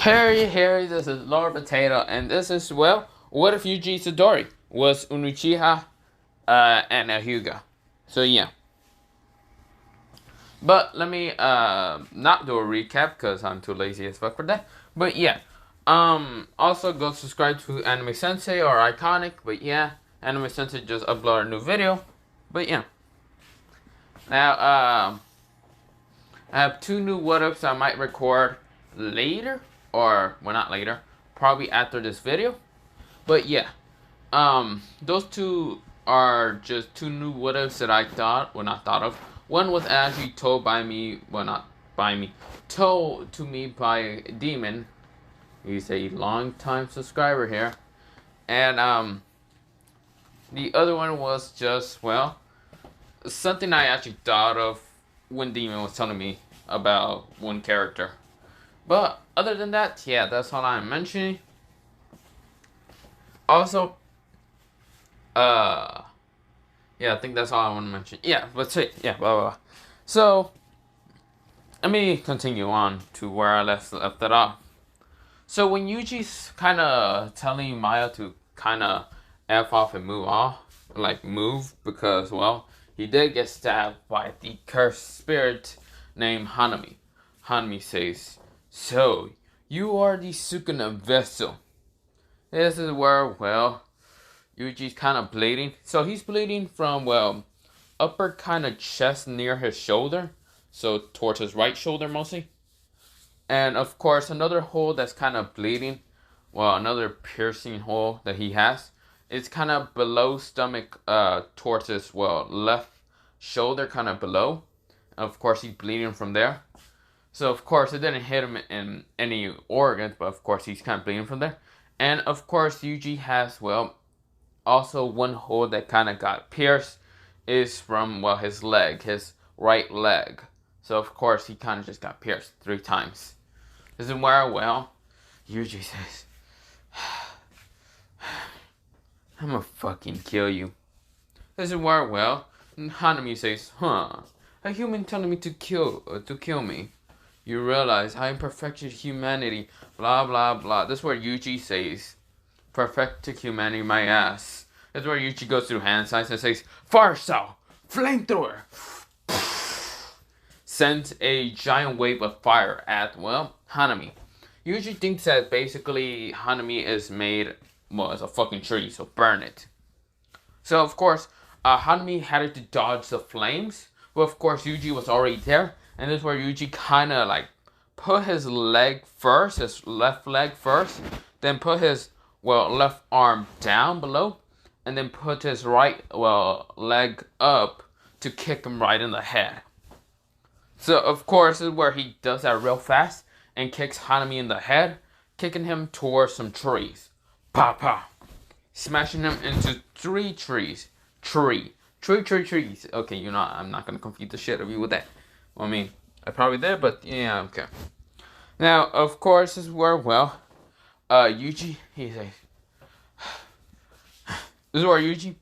Harry, this is Lord Potato, and this is, well, what if Yuji Itadori was an Uchiha, and a Hyuga? So, yeah. But let me, not do a recap, because I'm too lazy as fuck for that. But, yeah. Also, go subscribe to Anime Sensei or Iconic, but yeah. Anime Sensei just uploaded a new video. But, yeah. Now, I have two new what-ups I might record later, or, well, not later, probably after this video. But yeah, those two are just two new what-ifs that I thought, well, not thought of. One was actually told by me, well, not by me, told to me by a demon. He's a long-time subscriber here. And, the other one was just, well, something I actually thought of when Demon was telling me about one character. But other than that, yeah, that's all I'm mentioning. Also, yeah, I think that's all I want to mention. Yeah, but say, yeah, blah, blah, blah. So, let me continue on to where I left it off. So, when Yuji's kind of telling Maya to kind of F off and move off, like move, because, well, he did get stabbed by the cursed spirit named Hanami. Hanami says, "So, you are the Sukuna vessel." This is where, well, Yuji's kind of bleeding. So he's bleeding from, well, upper kind of chest near his shoulder. So towards his right shoulder mostly. And of course, another hole that's kind of bleeding. Well, another piercing hole that he has. It's kind of below stomach, towards his, well, left shoulder, kind of below. Of course, he's bleeding from there. So, of course, it didn't hit him in any organs, but of course, he's kind of bleeding from there. And, of course, Yuji has, well, also one hole that kind of got pierced is from, well, his leg, his right leg. So, of course, he kind of just got pierced 3 times. This is where, well, Yuji says, "I'm gonna fucking kill you." This is where, well, Hanami says, "A human telling me to kill me. You realize I am perfected humanity, blah, blah, blah." This is where Yuji says, "Perfected humanity, my ass." This is where Yuji goes through hand signs and says, "Fire cell, flamethrower." Sends a giant wave of fire at, well, Hanami. Yuji thinks that basically Hanami is made, well, as a fucking tree, so burn it. So, of course, Hanami had to dodge the flames, but of course Yuji was already there. And this is where Yuji kind of like put his leg first, his left leg first, then put his, well, left arm down below, and then put his right, well, leg up to kick him right in the head. So, of course, this is where he does that real fast and kicks Hanami in the head, kicking him towards some trees. Pa pa. Smashing him into 3 trees. Trees. Okay, you know, I'm not going to confuse the shit of you with that. I mean, I probably did, but yeah, okay. Now, of course, this is where, well, Yuji, he's like, this is where Yuji,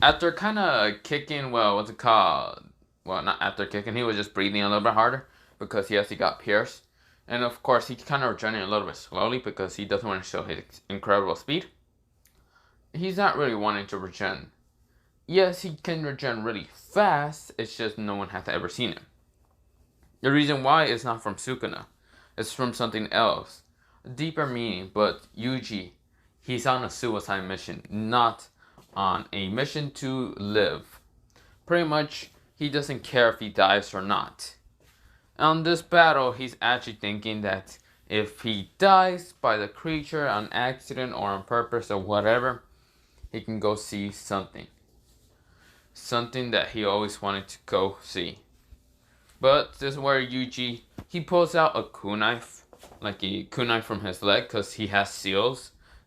after kind of kicking, well, what's it called? Well, not after kicking, he was just breathing a little bit harder because, yes, he got pierced. And, of course, he's kind of regenerating a little bit slowly because he doesn't want to show his incredible speed. He's not really wanting to regen. Yes, he can regen really fast, it's just no one has ever seen him. The reason why is not from Sukuna. It's from something else. A deeper meaning, but Yuji, he's on a suicide mission, not on a mission to live. Pretty much, he doesn't care if he dies or not. On this battle, he's actually thinking that if he dies by the creature on accident or on purpose or whatever, he can go see something. Something that he always wanted to go see. But this is where Yuji, he pulls out a kunai, like a kunai from his leg, because he has seal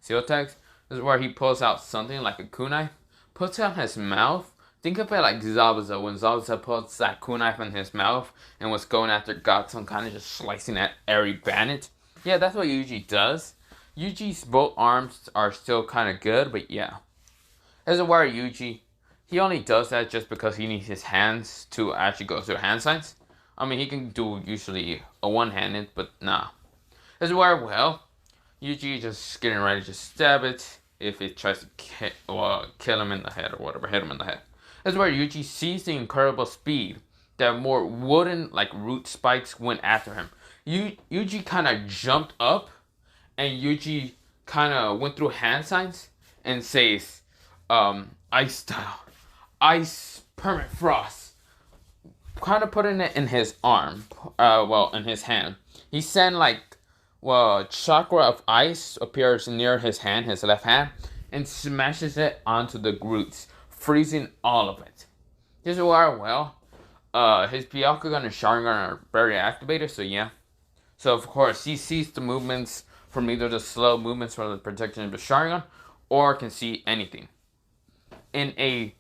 tags. This is where he pulls out something like a kunai, puts it on his mouth. Think of it like Zabuza, when Zabuza puts that kunai in his mouth and was going after Gatsun, kind of just slicing at every bandit. Yeah, that's what Yuji does. Yuji's both arms are still kind of good, but yeah. This is where Yuji, he only does that just because he needs his hands to actually go through hand signs. I mean, he can do usually a one-handed, but nah. This is where, well, Yuji just getting ready to stab it if it tries to kill him in the head or whatever, hit him in the head. This is where Yuji sees the incredible speed that more wooden, like root spikes, went after him. Yuji kind of jumped up, and Yuji kind of went through hand signs and says, ice style, ice permanent frost. Kind of putting it in his arm, in his hand. He sent chakra of ice appears near his hand, his left hand, and smashes it onto the roots, freezing all of it. This is where, his Byakugan and Sharingan are very activated, so yeah. So of course, he sees the movements from either the slow movements from the protection of the Sharingan, or can see anything. I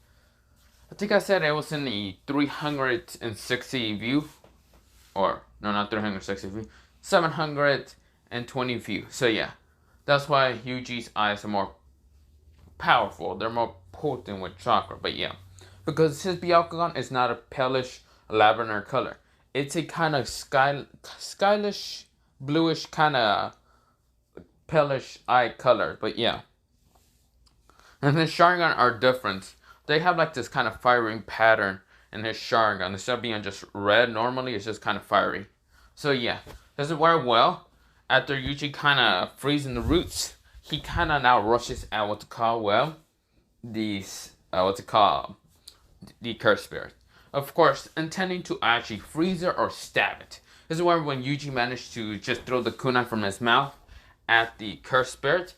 think I said it was in the 360 view, or no, not 360 view, 720 view. So yeah, that's why Yuji's eyes are more powerful. They're more potent with chakra. But yeah, because his Byakugan is not a palish lavender color. It's a kind of skylish, bluish kind of palish eye color. But yeah, and his Sharingan are different. They have like this kind of firing pattern in his Sharingan. Instead of being just red normally, it's just kind of fiery. So yeah, this is where, after Yuji kind of freezing the roots, he kind of now rushes at the cursed spirit. Of course, intending to actually freeze it or stab it. This is where when Yuji managed to just throw the kunai from his mouth at the cursed spirit,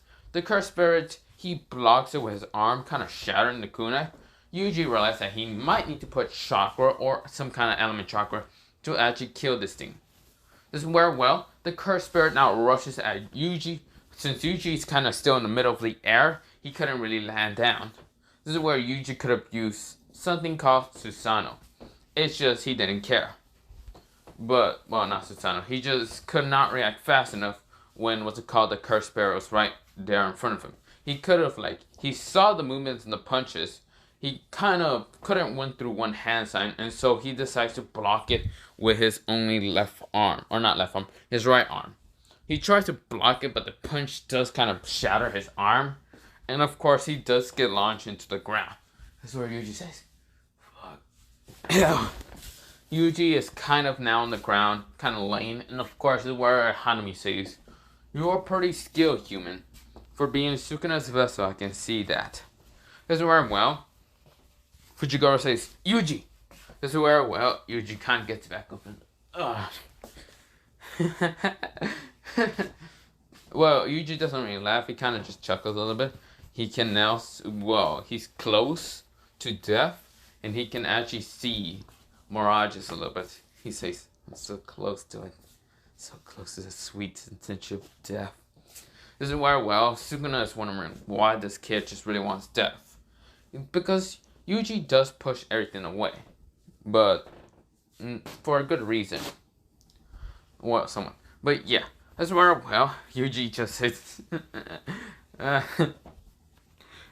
he blocks it with his arm, kind of shattering the kunai. Yuji realized that he might need to put chakra or some kind of element chakra to actually kill this thing. This is where, the cursed spirit now rushes at Yuji. Since Yuji is kind of still in the middle of the air, he couldn't really land down. This is where Yuji could have used something called Susanoo. It's just he didn't care. But, not Susanoo. He just could not react fast enough when the cursed spirit was right there in front of him. He could have, he saw the movements and the punches. He kind of couldn't win through one hand sign, and so he decides to block it with his only left arm. Or not left arm, his right arm. He tries to block it, but the punch does kind of shatter his arm. And of course, he does get launched into the ground. That's where Yuji says, fuck. Yuji is kind of now on the ground, kind of laying. And of course, this is where Hanami says, you're a pretty skilled human. For being Sukuna's vessel, I can see that. This is where, Fujigoro says, Yuji! This is where, Yuji kind of gets back up and, Yuji doesn't really laugh. He kind of just chuckles a little bit. He can now, he's close to death, and he can actually see mirages a little bit. He says, I'm so close to it. So close to the sweet sensation of death. This is where, Sukuna is wondering why this kid just really wants death. Because Yuji does push everything away. But for a good reason. But yeah. That's where, Yuji just says... this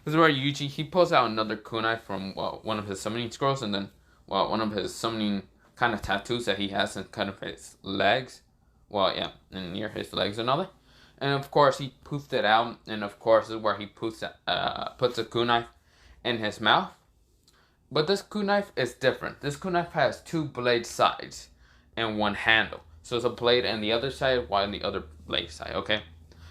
is where Yuji, he pulls out another kunai from, one of his summoning scrolls. And then, one of his summoning kind of tattoos that he has in kind of his legs. And near his legs and all that. And of course, he poofed it out. And of course, this is where he puts a kunai in his mouth. But this kunai is different. This kunai has two blade sides and one handle. So it's a blade on the other side, while on the other blade side, okay?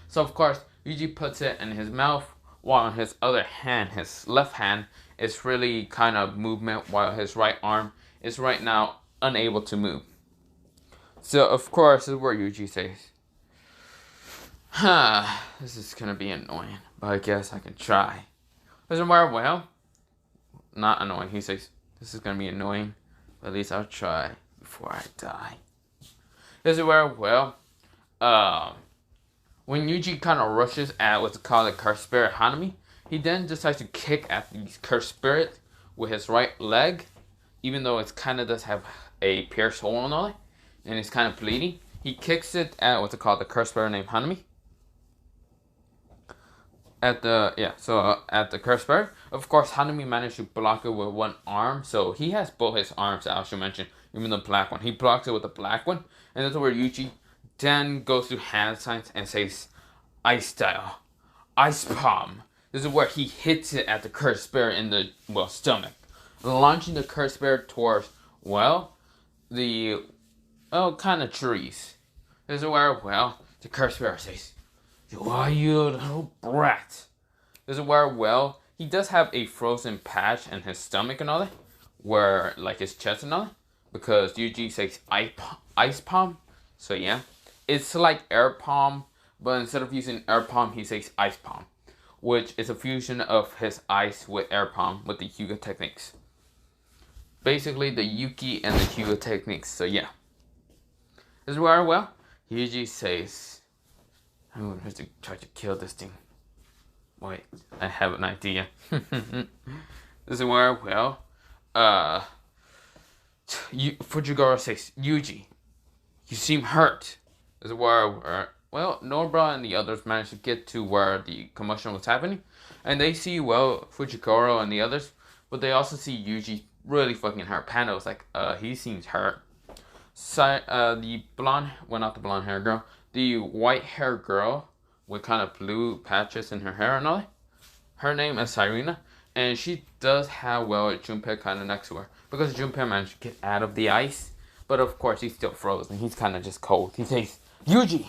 So of course, Yuji puts it in his mouth, while on his other hand, his left hand, is really kind of movement, while his right arm is right now unable to move. So of course, this is where Yuji says, this is gonna be annoying, but I guess I can try. This is where, not annoying. He says, this is gonna be annoying, but at least I'll try before I die. This is where, when Yuji kind of rushes at what's called the cursed spirit Hanami, he then decides to kick at the cursed spirit with his right leg, even though it kind of does have a pierced hole in it, and it's kind of bleeding. He kicks it at what's called the cursed spirit named Hanami. At the cursed spirit, of course, Hanami managed to block it with one arm, so he has both his arms, I should mention, even the black one. He blocks it with the black one, and that's where Yuji then goes to hand signs and says, Ice style, ice palm. This is where he hits it at the cursed bear in the, well, stomach, launching the cursed bear towards, well, the, kind of trees. This is where, well, the cursed bear says, why, you little brat. This is where, well, he does have a frozen patch in his stomach and all that, where, like, his chest and all that, because Yuji says ice palm. So yeah, it's like air palm, but instead of using air palm, he says ice palm, which is a fusion of his ice with air palm with the Hyuga techniques. Basically, the Yuki and the Hyuga techniques. So yeah, this is where, well, Yuji says, I'm going to have to try to kill this thing. Wait, I have an idea. This is where, well, Fujiwara says, Yuji, you seem hurt. This is where, well, Nobara and the others managed to get to where the commotion was happening. And they see, well, Fujiwara and the others, but they also see Yuji really fucking hurt. Panda was like, he seems hurt. So, the blonde, well, not the blonde hair girl, the white hair girl with kind of blue patches in her hair and all that. Her name is Sirena, and she does have, well, Junpei kind of next to her, because Junpei managed to get out of the ice, but of course he's still frozen. He's kind of just cold. He says, Yuji!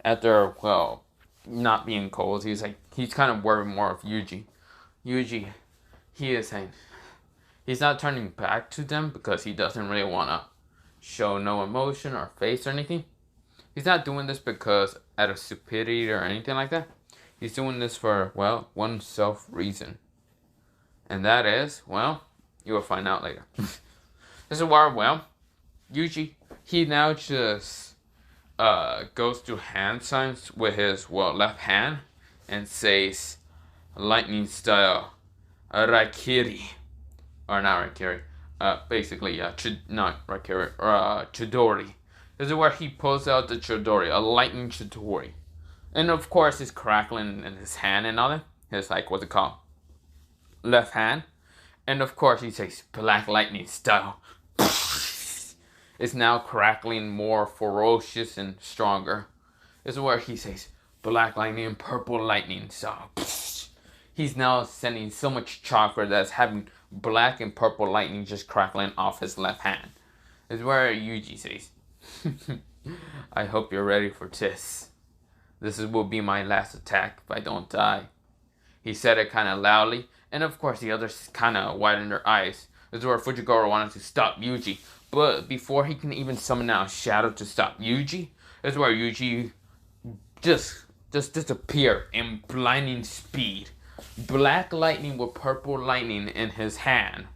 After, well, not being cold, he's kind of worried more of Yuji. Yuji, he is saying, he's not turning back to them because he doesn't really want to show no emotion or face or anything. He's not doing this because out of stupidity or anything like that. He's doing this for, well, one self reason. And that is, well, you will find out later. This is where, well, Yuji, he now just goes to hand signs with his, well, left hand and says, lightning style, Raikiri. Or not Raikiri. Basically, not Raikiri, Chidori. This is where he pulls out the Chidori, a lightning Chidori. And of course, it's crackling in his hand and all that. His, like, what's it called? Left hand. And of course, he says, Black Lightning style. It's now crackling more ferocious and stronger. This is where he says, Black Lightning, Purple Lightning style. He's now sending so much chakra that's having black and purple lightning just crackling off his left hand. This is where Yuji says, I hope you're ready for this. This will be my last attack if I don't die. He said it kind of loudly, and of course the others kind of widened their eyes. This is where Fujiwara wanted to stop Yuji, but before he can even summon out a shadow to stop Yuji, this is where Yuji just disappeared in blinding speed. Black lightning with purple lightning in his hand,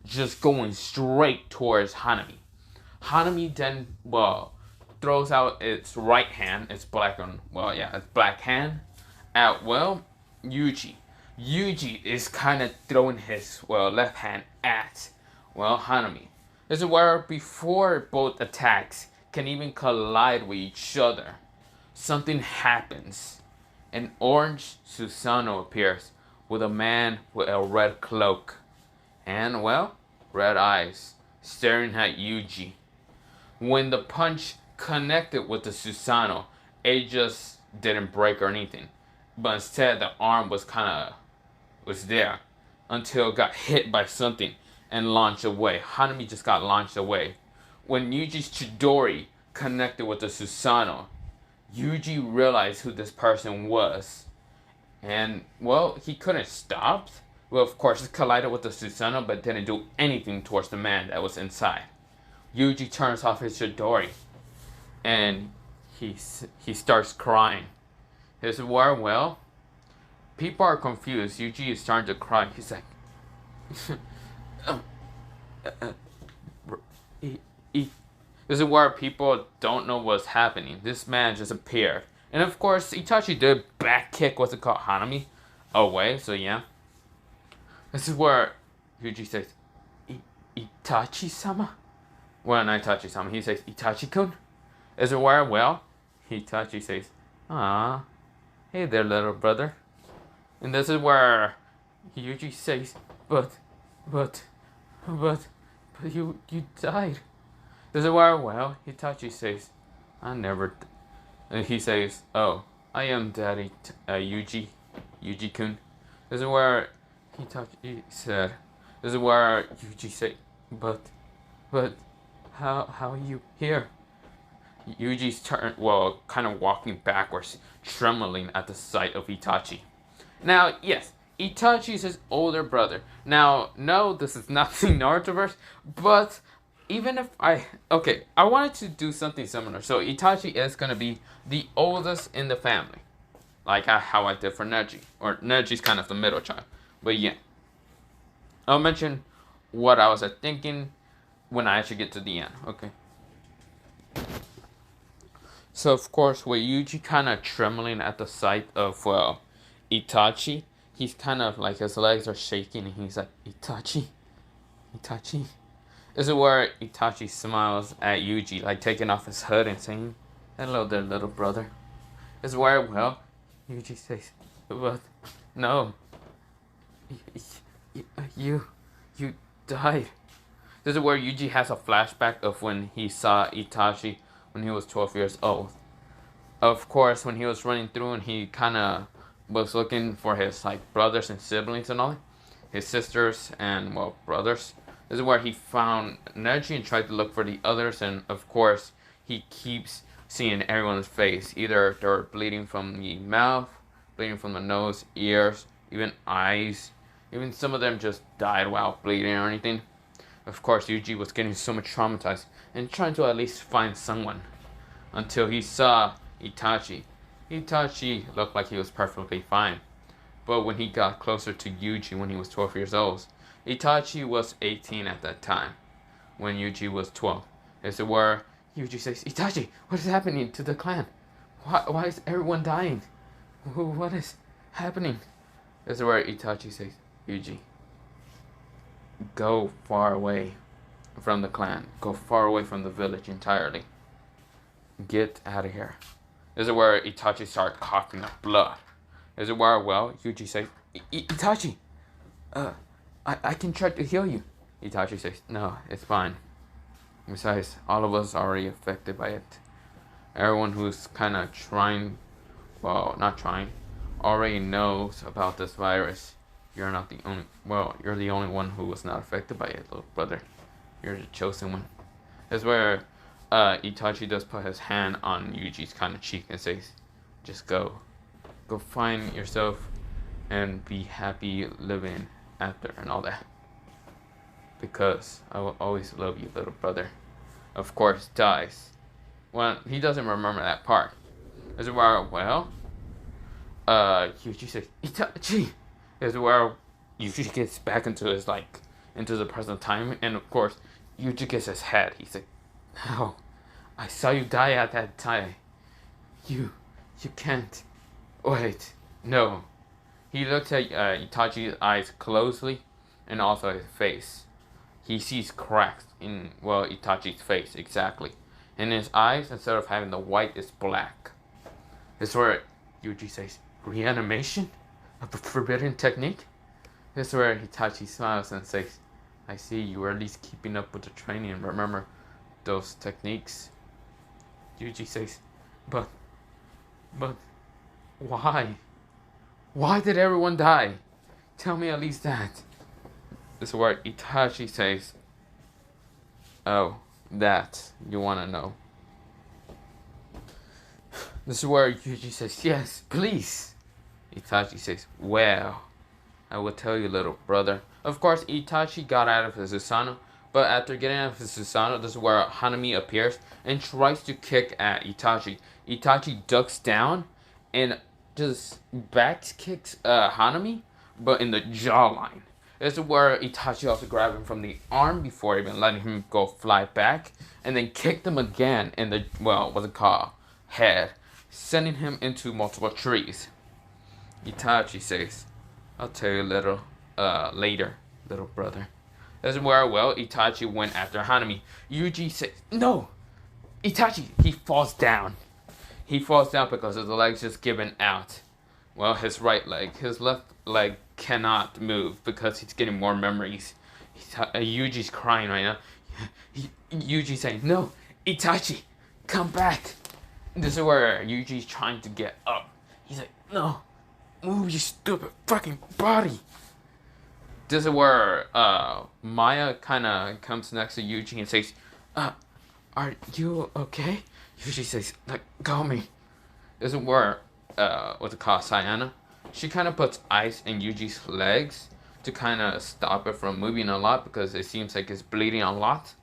just going straight towards Hanami. Hanami then, well, throws out its right hand, its black one, well, yeah, its black hand at, well, Yuji. Yuji is kind of throwing his, well, left hand at, well, Hanami. This is where before both attacks can even collide with each other, something happens. An orange Susanoo appears with a man with a red cloak and, well, red eyes, staring at Yuji. When the punch connected with the Susanoo, it just didn't break or anything, but instead the arm was there until it got hit by something and launched away. Hanami just got launched away. When Yuji's Chidori connected with the Susanoo, Yuji realized who this person was. And, well, he couldn't stop. Well, of course, it collided with the Susanoo, but didn't do anything towards the man that was inside. Yuji turns off his Chidori, and he starts crying. His where, well, people are confused. Yuji is starting to cry. He's like, this is where people don't know what's happening. This man just appeared. And of course, Itachi did back kick, what's it called, Hanami, away, so yeah. This is where Yuji says, Itachi-sama? Well, not Itachi-sama, he says, Itachi-kun? Is it where, well, Itachi says, ah, hey there, little brother. And this is where Yuji says, but you died. This is where, well, Itachi says, I never And he says, "Oh, I am Daddy Yuji, Yuji-kun." This is where he said. This is where Yuji said, but how are you here?" Yuji's kind of walking backwards, trembling at the sight of Itachi. Now, yes, Itachi is his older brother. Now, no, this is not the Narutoverse, but even if I wanted to do something similar. So Itachi is gonna be the oldest in the family, like how I did for Neji, or Neji's kind of the middle child. But yeah, I'll mention what I was thinking when I actually get to the end. Okay. So of course, with Yuji kind of trembling at the sight of Itachi, he's kind of like his legs are shaking, and he's like, Itachi, Itachi. This is where Itachi smiles at Yuji, like taking off his hood and saying, "Hello there, little brother." This is where Yuji says, "But no, you died." This is where Yuji has a flashback of when he saw Itachi when he was 12 years old. Of course, when he was running through and he kind of was looking for his brothers and siblings and all, his sisters and brothers. This is where he found Neji and tried to look for the others, and of course he keeps seeing everyone's face. Either they're bleeding from the mouth, bleeding from the nose, ears, even eyes. Even some of them just died while bleeding or anything. Of course, Yuji was getting so much traumatized and trying to at least find someone until he saw Itachi. Itachi looked like he was perfectly fine. But when he got closer to Yuji when he was 12 years old, Itachi was 18 at that time, when Yuji was 12. This is where Yuji says, "Itachi, what is happening to the clan? Why is everyone dying? What is happening?" This is where Itachi says, "Yuji, go far away from the clan. Go far away from the village entirely. Get out of here." This is where Itachi starts coughing up blood. This is where, Yuji says, "Itachi, I can try to heal you." Itachi says, "No, it's fine. Besides, all of us are already affected by it. Everyone who's kind of trying, not trying, already knows about this virus. You're not the only, you're the only one who was not affected by it, little brother. You're the chosen one." That's where Itachi does put his hand on Yuji's kind of cheek and says, "Just go find yourself and be happy living after and all that. Because I will always love you, little brother." Of course, dies. Well, he doesn't remember that part. This is where, Yuji says, "Itachi." This is where Yuji gets back into his, into the present time. And of course, Yuji gets his head. He's like, "No, I saw you die at that time. You can't. Wait, no." He looks at Itachi's eyes closely and also his face. He sees cracks in, Itachi's face, exactly. And his eyes, instead of having the white, is black. This is where Yuji says, "Reanimation? A forbidden technique?" This is where Itachi smiles and says, "I see you are at least keeping up with the training and remember those techniques." Yuji says, but why? Why did everyone die? Tell me at least that." This is where Itachi says, "Oh, that you want to know." This is where Yuji says, "Yes, please." Itachi says, "Well, I will tell you, little brother." Of course, Itachi got out of his Susanoo, but after getting out of his Susanoo, this is where Hanami appears and tries to kick at Itachi. Itachi ducks down and just back kicks Hanami, but in the jawline. This is where Itachi also grabbed him from the arm before even letting him go fly back, and then kicked him again in the, head, sending him into multiple trees. Itachi says, "I'll tell you later, little brother." This is where, Itachi went after Hanami. Yuji says, "No! Itachi!" He falls down. He falls down because his leg's just given out. His right leg. His left leg cannot move because he's getting more memories. Yuji's crying right now. Yuji's saying, "No! Itachi! Come back! This is where Yuji's trying to get up. He's like, no, move your stupid fucking body. This is where Maya kind of comes next to Yuji and says, are you okay? Yuji says, let go of me. This is where, what's it called, Sayana? She kind of puts ice in Yuji's legs to kind of stop it from moving a lot because it seems like it's bleeding a lot.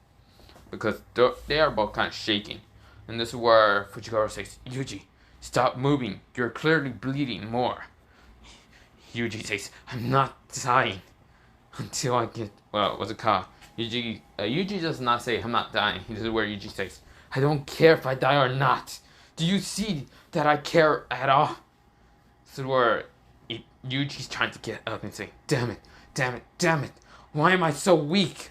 Because they are both kind of shaking. And this is where Fujiwara says, Yuji, stop moving. You're clearly bleeding more. Yuji says, I'm not dying until I get, well, what's it called? Yuji does not say, I'm not dying. This is where Yuji says, I don't care if I die or not. Do you see that I care at all? This is where Yuji's trying to get up and say, damn it, damn it, damn it. Why am I so weak?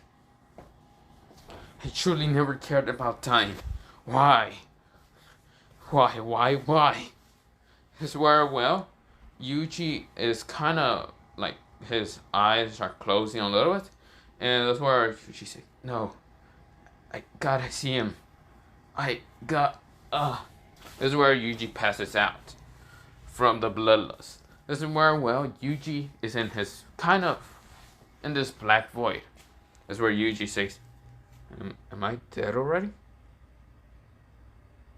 I truly never cared about dying. Why? Why? This is where, well, Yuji is kind of like his eyes are closing a little bit. And that's where she said, no, I gotta see him. This is where Yuji passes out from the bloodlust. This is where, well, Yuji is in his kind of in this black void. This is where Yuji says, am I dead already?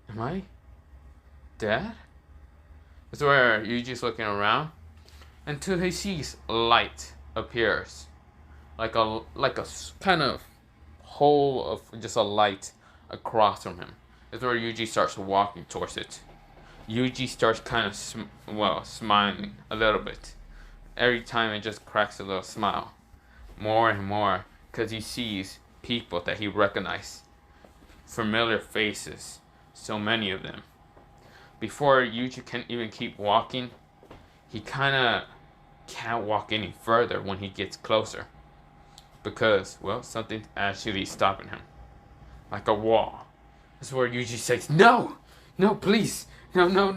Am I dead? This is where Yuji's looking around until he sees light appears. Like a kind of hole of just a light across from him. This is where Yuji starts walking towards it. Yuji starts kind of smiling a little bit. Every time it just cracks a little smile. More and more, because he sees people that he recognizes. Familiar faces. So many of them. Before Yuji can even keep walking, he kind of can't walk any further when he gets closer. Because, well, something's actually stopping him. Like a wall. This is where Yuji says, no! No, please! No. No.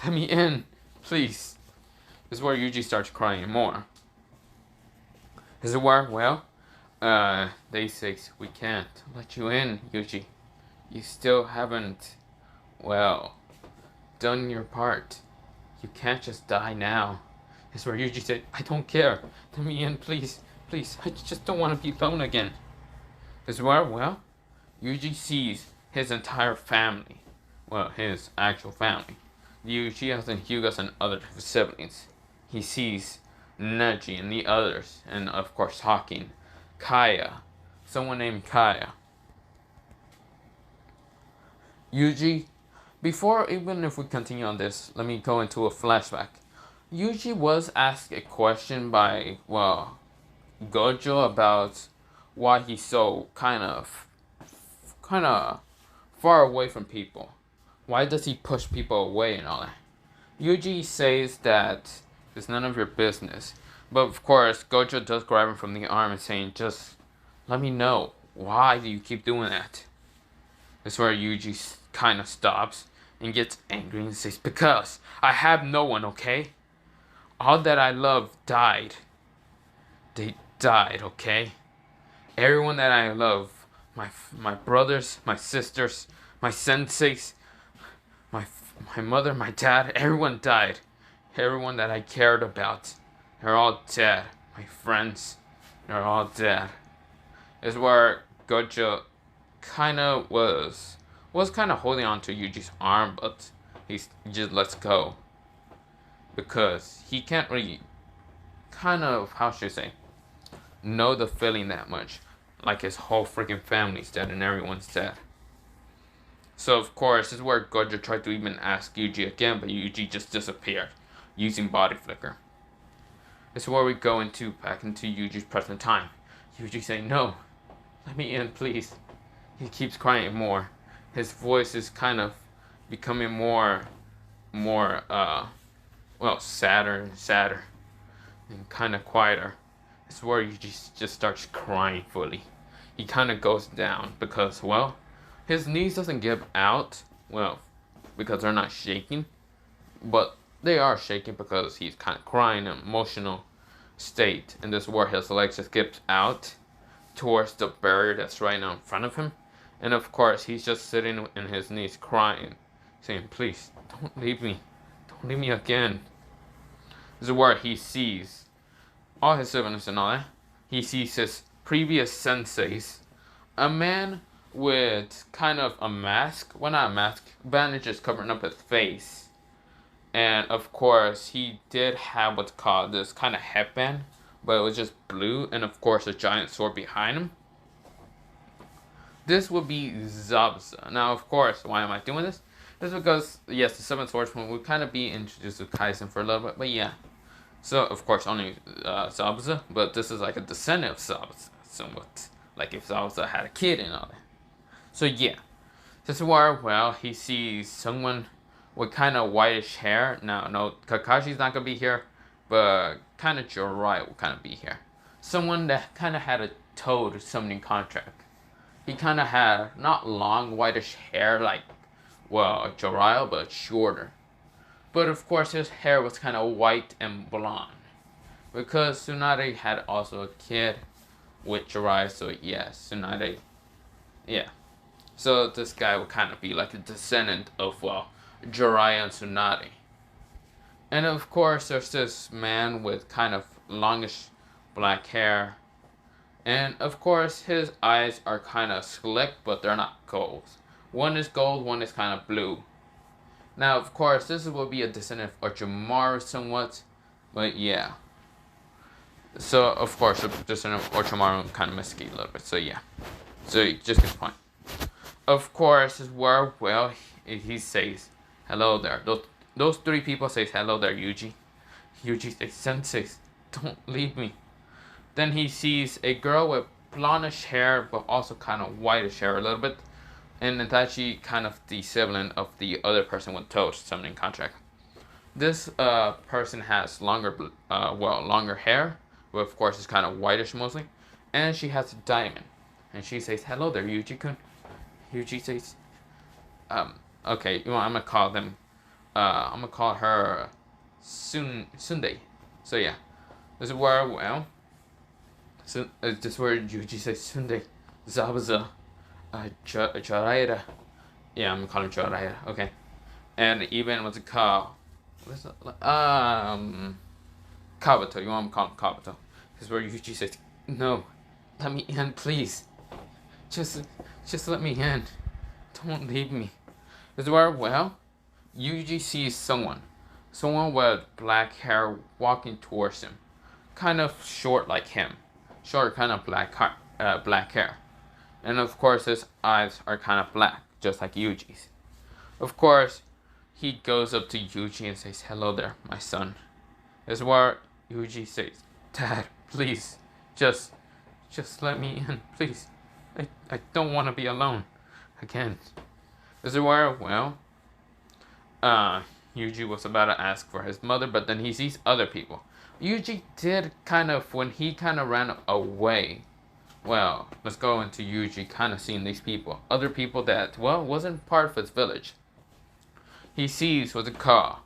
Let me in, please. This is where Yuji starts crying more. This is where, well, they say, we can't let you in, Yuji. You still haven't, well, done your part. You can't just die now. This is where Yuji said, I don't care. Let me in, please. Please, I just don't want to be alone again. This is where, well, Yuji sees his entire family. Well, his actual family. The Uchihas and Hyugas and other siblings. He sees Neji and the others. And, of course, Hakin. Kaya. Someone named Kaya. Yuji, even if we continue on this, let me go into a flashback. Yuji was asked a question by, well, Gojo about why he's so kind of far away from people. Why does he push people away and all that? Yuji says that it's none of your business. But of course, Gojo does grab him from the arm and saying, just let me know. Why do you keep doing that? That's where Yuji kind of stops and gets angry and says, because I have no one, okay? All that I love died. They died, okay? Everyone that I love, my brothers, my sisters, my senseis, my mother, my dad, everyone died. Everyone that I cared about, they're all dead. My friends, they're all dead. Is where Gojo kind of was kind of holding on to Yuji's arm, but he just lets go. Because he can't really kind of, how should I say, know the feeling that much. Like his whole freaking family's dead and everyone's dead. So of course, this is where Gojo tried to even ask Yuji again, but Yuji just disappeared, using body flicker. This is where we go back into Yuji's present time. Yuji saying, no, let me in, please. He keeps crying more. His voice is kind of becoming more, sadder and sadder, and kind of quieter. This is where Yuji just starts crying fully. He kind of goes down because, well, his knees doesn't give out, well, because they're not shaking, but they are shaking because he's kind of crying in an emotional state. And this is where his legs just gives out towards the barrier that's right now in front of him. And of course, he's just sitting in his knees crying, saying, please, don't leave me. Don't leave me again. This is where he sees all his siblings and all that. He sees his previous senseis, a man with kind of a mask, well, not a mask, bandages covering up his face. And of course, he did have what's called this kind of headband, but it was just blue, and of course, a giant sword behind him. This would be Zabuza. Now, of course, why am I doing this? This is because, yes, the Seven Swordsman would kind of be introduced to Kaisen for a little bit, but yeah. So, of course, only Zabuza, but this is like a descendant of Zabuza, somewhat. Like if Zabuza had a kid and all that. So, yeah. This is where, well, he sees someone with kind of whitish hair. Now, no, Kakashi's not going to be here, but kind of Jiraiya will kind of be here. Someone that kind of had a Toad summoning contract. He kind of had not long whitish hair like, well, Jiraiya, but shorter. But of course his hair was kind of white and blonde. Because Tsunade had also a kid with Jiraiya, so yes, Tsunade, yeah. So this guy would kind of be like a descendant of, well, Jiraiya and Tsunade. And of course there's this man with kind of longish black hair. And of course his eyes are kind of slick, but they're not gold. One is gold, one is kind of blue. Now of course this will be a descendant of Orochimaru somewhat, but yeah. So of course the descendant of Orochimaru kind of misky a little bit, so yeah. So just get the point. Of course is where, well, he says hello there. Those three people say hello there, Yuji. Yuji says, Sensei, don't leave me. Then he sees a girl with blondish hair, but also kind of whitish hair a little bit. And Itachi, kind of the sibling of the other person with Toad summoning contract. This person has longer hair, but of course it's kind of whitish mostly. And she has a diamond. And she says, hello there, Yuji-kun. Yuji says, okay, you know, I'm going to call them, I'm going to call her Sunday. So yeah, this is where, well, so, this is where Yuji says Sunday, Zabuza, Jiraiya. Yeah, I'm gonna call him Jiraiya. Okay, and even what's it called? What's it? Kabuto. You want to call him Kabuto? This is where Yuji says, "No, let me in, please. Just let me in. Don't leave me." This is where, well, Yuji sees someone with black hair walking towards him, kind of short like him. Short, kind of black hair. And of course his eyes are kind of black, just like Yuji's. Of course, he goes up to Yuji and says, hello there, my son. This is where Yuji says, Dad, please, just let me in, please. I don't want to be alone again. This is where, well, Yuji was about to ask for his mother, but then he sees other people. Yuji did kind of, when he kind of ran away, well, let's go into Yuji kind of seeing these people. Other people that, well, wasn't part of his village. He sees with a car.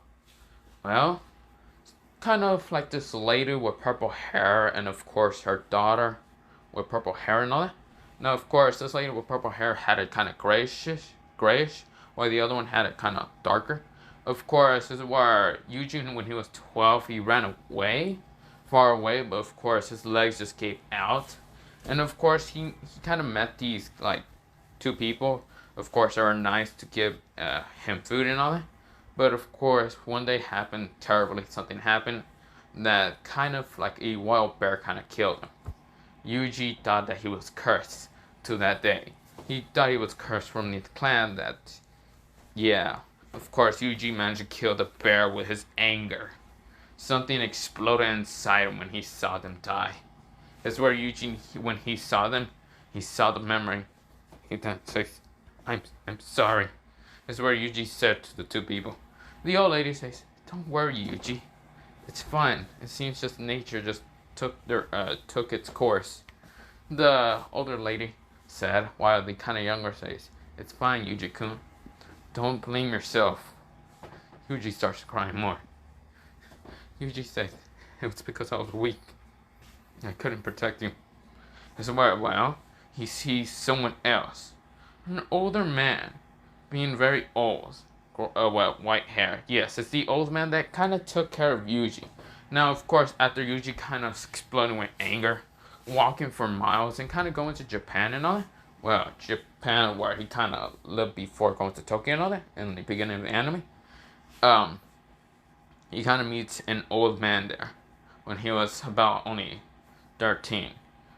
Well, kind of like this lady with purple hair, and of course her daughter with purple hair and all that. Now, of course, this lady with purple hair had it kind of grayish, while the other one had it kind of darker. Of course, this is where Yuji, when he was 12, he ran away, far away, but of course his legs just gave out. And of course he kind of met these, like, two people. Of course they were nice to give him food and all that. But of course one day happened terribly, something happened that kind of like a wild bear kind of killed him. Yuji thought that he was cursed to that day. He thought he was cursed from the clan that, yeah. Of course, Yuji managed to kill the bear with his anger. Something exploded inside him when he saw them die. That's where Yuji, when he saw them, he saw the memory. He then says, I'm sorry. That's where Yuji said to the two people. The old lady says, don't worry, Yuji. It's fine. It seems just nature just took its course. The older lady said, while the kind of younger says, it's fine, Yuji-kun. Don't blame yourself. Yuji starts crying more. Yuji says, it was because I was weak. I couldn't protect you. As well, he sees someone else. An older man, being very old, white hair. Yes, it's the old man that kind of took care of Yuji. Now, of course, after Yuji kind of exploding with anger, walking for miles and kind of going to Japan and all that. Well, Japan, where he kind of lived before going to Tokyo and all that, in the beginning of the anime. Um, he kind of meets an old man there when he was about only 13.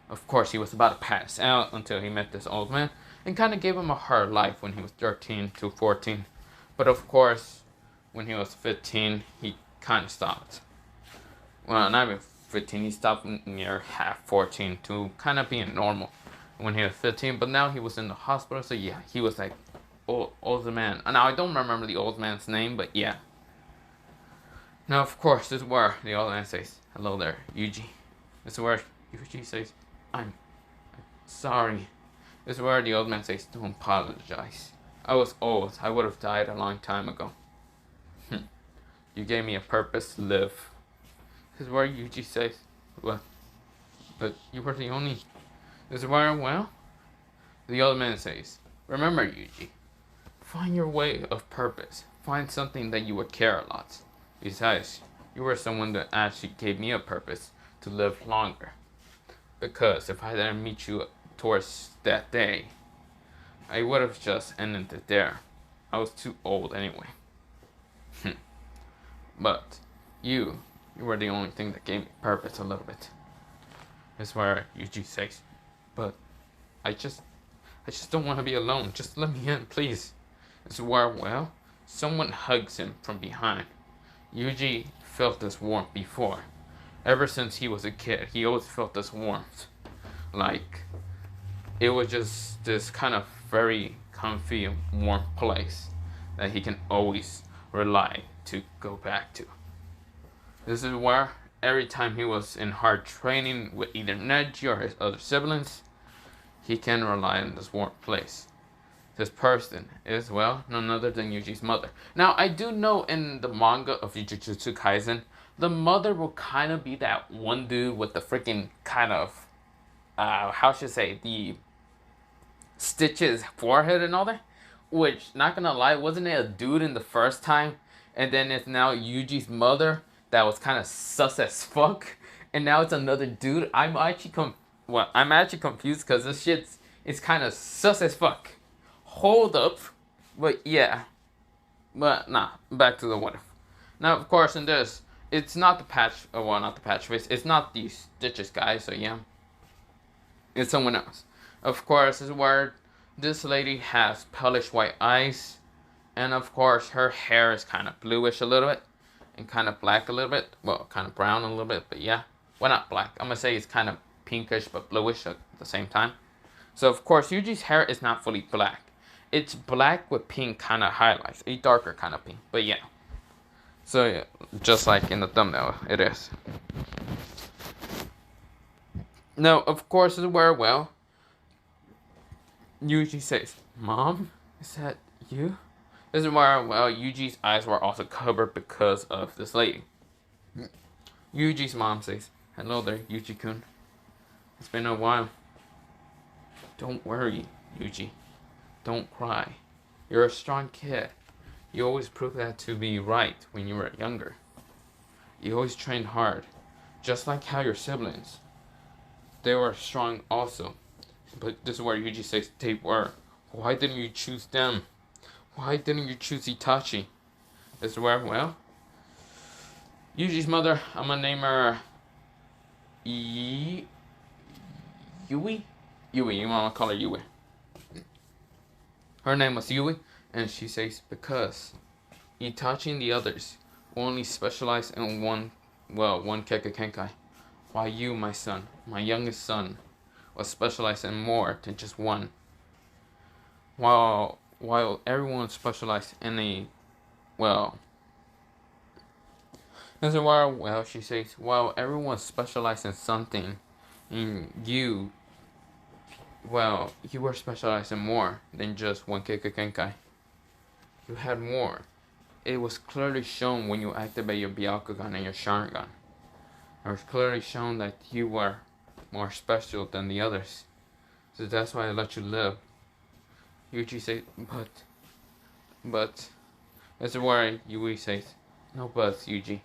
Of course, he was about to pass out until he met this old man and kind of gave him a hard life when he was 13 to 14. But of course, when he was 15, he kind of stopped. Well, not even 15, he stopped near half 14 to kind of being normal when he was 15. But now he was in the hospital, so yeah, he was like old man. Now, I don't remember the old man's name, but yeah. Now, of course, this is where the old man says, "Hello there, Yuji." This is where Yuji says, I'm sorry. This is where the old man says, "Don't apologize. I was old. I would have died a long time ago. You gave me a purpose to live." This is where Yuji says, "What? But you were the only..." This is where, well, the old man says, "Remember, Yuji, find your way of purpose. Find something that you would care a lot. Besides, you were someone that actually gave me a purpose to live longer. Because if I didn't meet you towards that day, I would have just ended it there. I was too old anyway. But you were the only thing that gave me purpose a little bit." That's where Yuji says, "But I just don't want to be alone. Just let me in, please." It's where, well, someone hugs him from behind. Yuji felt this warmth before. Ever since he was a kid, he always felt this warmth. Like, it was just this kind of very comfy, warm place that he can always rely to go back to. This is where every time he was in hard training with either Neji or his other siblings, he can rely on this warm place. This person is, well, none other than Yuji's mother. Now, I do know in the manga of Jujutsu Kaisen, the mother will kind of be that one dude with the freaking kind of, how should I say, the stitches forehead and all that. Which, not gonna lie, wasn't it a dude in the first time? And then it's now Yuji's mother that was kind of sus as fuck. And now it's another dude. I'm actually confused because this shit's it's kind of sus as fuck. Hold up. But yeah. But nah, back to the what if. Now, of course, in this, it's not the patch, well, not the patch face. It's not the Stitches guy, so yeah. It's someone else. Of course, this is where this lady has palish white eyes. And of course, her hair is kind of bluish a little bit. And kind of black a little bit. Well, kind of brown a little bit, but yeah. Well, not black. I'm going to say it's kind of pinkish, but bluish at the same time. So, of course, Yuji's hair is not fully black. It's black with pink kind of highlights. A darker kind of pink, but yeah. So, yeah, just like in the thumbnail, it is. Now, of course, this is where, well, Yuji says, "Mom, is that you?" This is where, well, Yuji's eyes were also covered because of this lady. Yuji's mom says, "Hello there, Yuji-kun. It's been a while. Don't worry, Yuji. Don't cry. You're a strong kid. You always proved that to be right when you were younger. You always trained hard, just like how your siblings. They were strong also. But this is where Yuji says they were. Why didn't you choose them? Why didn't you choose Itachi?" This is where, well, Yuji's mother, I'm gonna name her Yui? Yui, you wanna call her Yui. Her name was Yui, and she says, "Because Itachi and the others only specialize in one Kekkei. While you, my son, my youngest son, was specialized in more than just one. While everyone specialized in a, well, this is why, well, she says, while everyone specialized in something, and you, well, you were specialized in more than just one Kekkei. You had more. It was clearly shown when you activate your Byakugan and your Sharingan. It was clearly shown that you were more special than the others. So that's why I let you live. Yuji says, but, this is where Yui says, no buts, Yuji.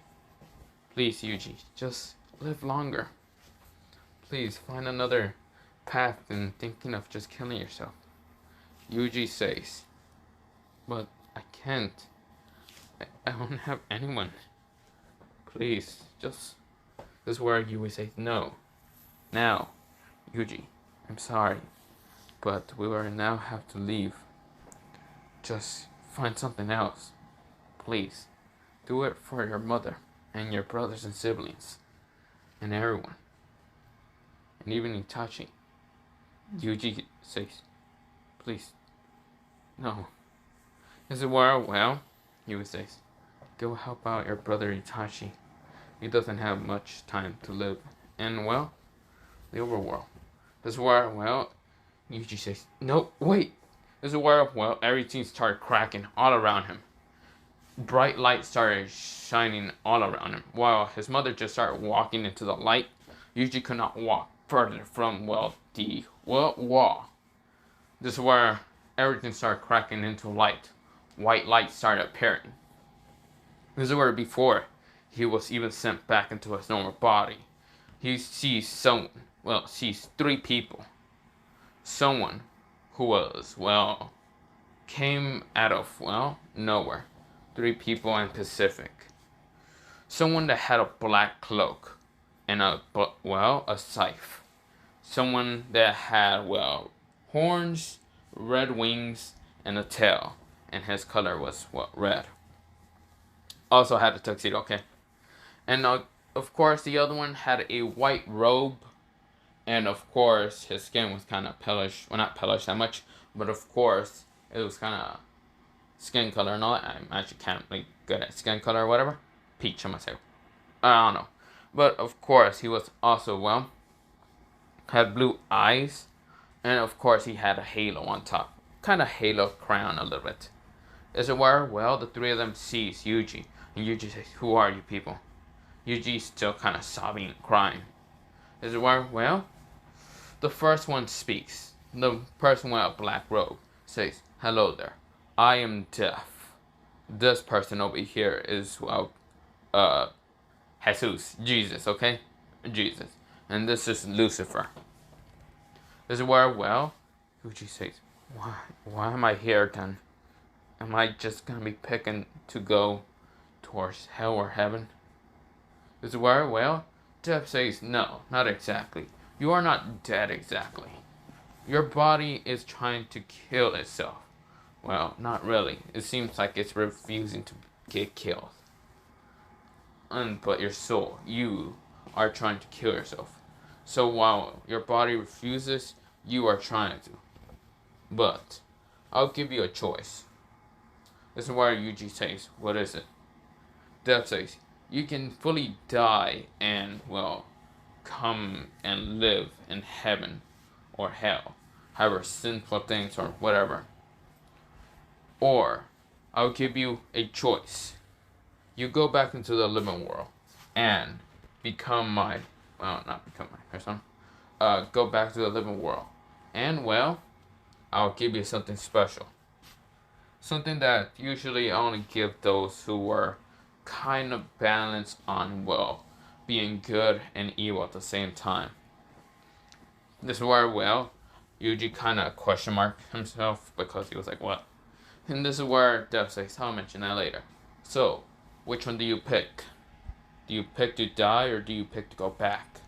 Please, Yuji, just live longer. Please, find another path than thinking of just killing yourself. Yuji says, but I can't. I don't have anyone. Please, just... This is where Yui says, no. Now, Yuji, I'm sorry, but we will now have to leave. Just find something else. Please, do it for your mother and your brothers and siblings and everyone. And even Itachi. Yuji says, please, no. This is where, well, Yui says, go help out your brother Itachi. He doesn't have much time to live in, well, the overworld. This is where, well, Yuji says, no, wait. This is where, well, everything started cracking all around him. Bright light started shining all around him. While his mother just started walking into the light, Yuji could not walk further from, well, the wall. This is where everything started cracking into light. White light started appearing. This is where before he was even sent back into his normal body. He sees sees three people. Someone who was, well, came out of, well, nowhere. Three people in Pacific. Someone that had a black cloak and a scythe. Someone that had, well, horns, red wings, and a tail. And his color was, well, red. Also had a tuxedo, okay. And of course the other one had a white robe. And of course his skin was kind of palish. Well, not palish that much. But of course it was kind of skin color and all that. I'm actually kind of like good at skin color or whatever. Peach, I must say. I don't know. But of course he was also, well, had blue eyes. And of course he had a halo on top. Kind of halo crown a little bit. As it were, well, the three of them sees Yuji. And Yuji says, who are you people? Yuji's still kind of sobbing and crying. As it were, well, the first one speaks. The person with a black robe says, hello there. I am deaf. This person over here is, well, Jesus. Jesus, okay? Jesus. And this is Lucifer. This is where, well, Yuji says, why am I here then? Am I just gonna be picking to go towards hell or heaven? This is where, well, Death says, no, not exactly. You are not dead exactly. Your body is trying to kill itself. Well, not really. It seems like it's refusing to get killed. But your soul, you are trying to kill yourself. So while your body refuses, you are trying to. But I'll give you a choice. This is where Yuji says, what is it? Death says, you can fully die and, well, come and live in heaven or hell. However, sinful things or whatever. Or, I'll give you a choice. You go back into the living world and become my, well, not become my person. Go back to the living world. And, well, I'll give you something special. Something that usually I only give those who were kind of balanced on, well, being good and evil at the same time. This is where, well, Yuji kind of question marked himself because he was like, what? And this is where Death says, I'll mention that later. So, which one do you pick? Do you pick to die or do you pick to go back?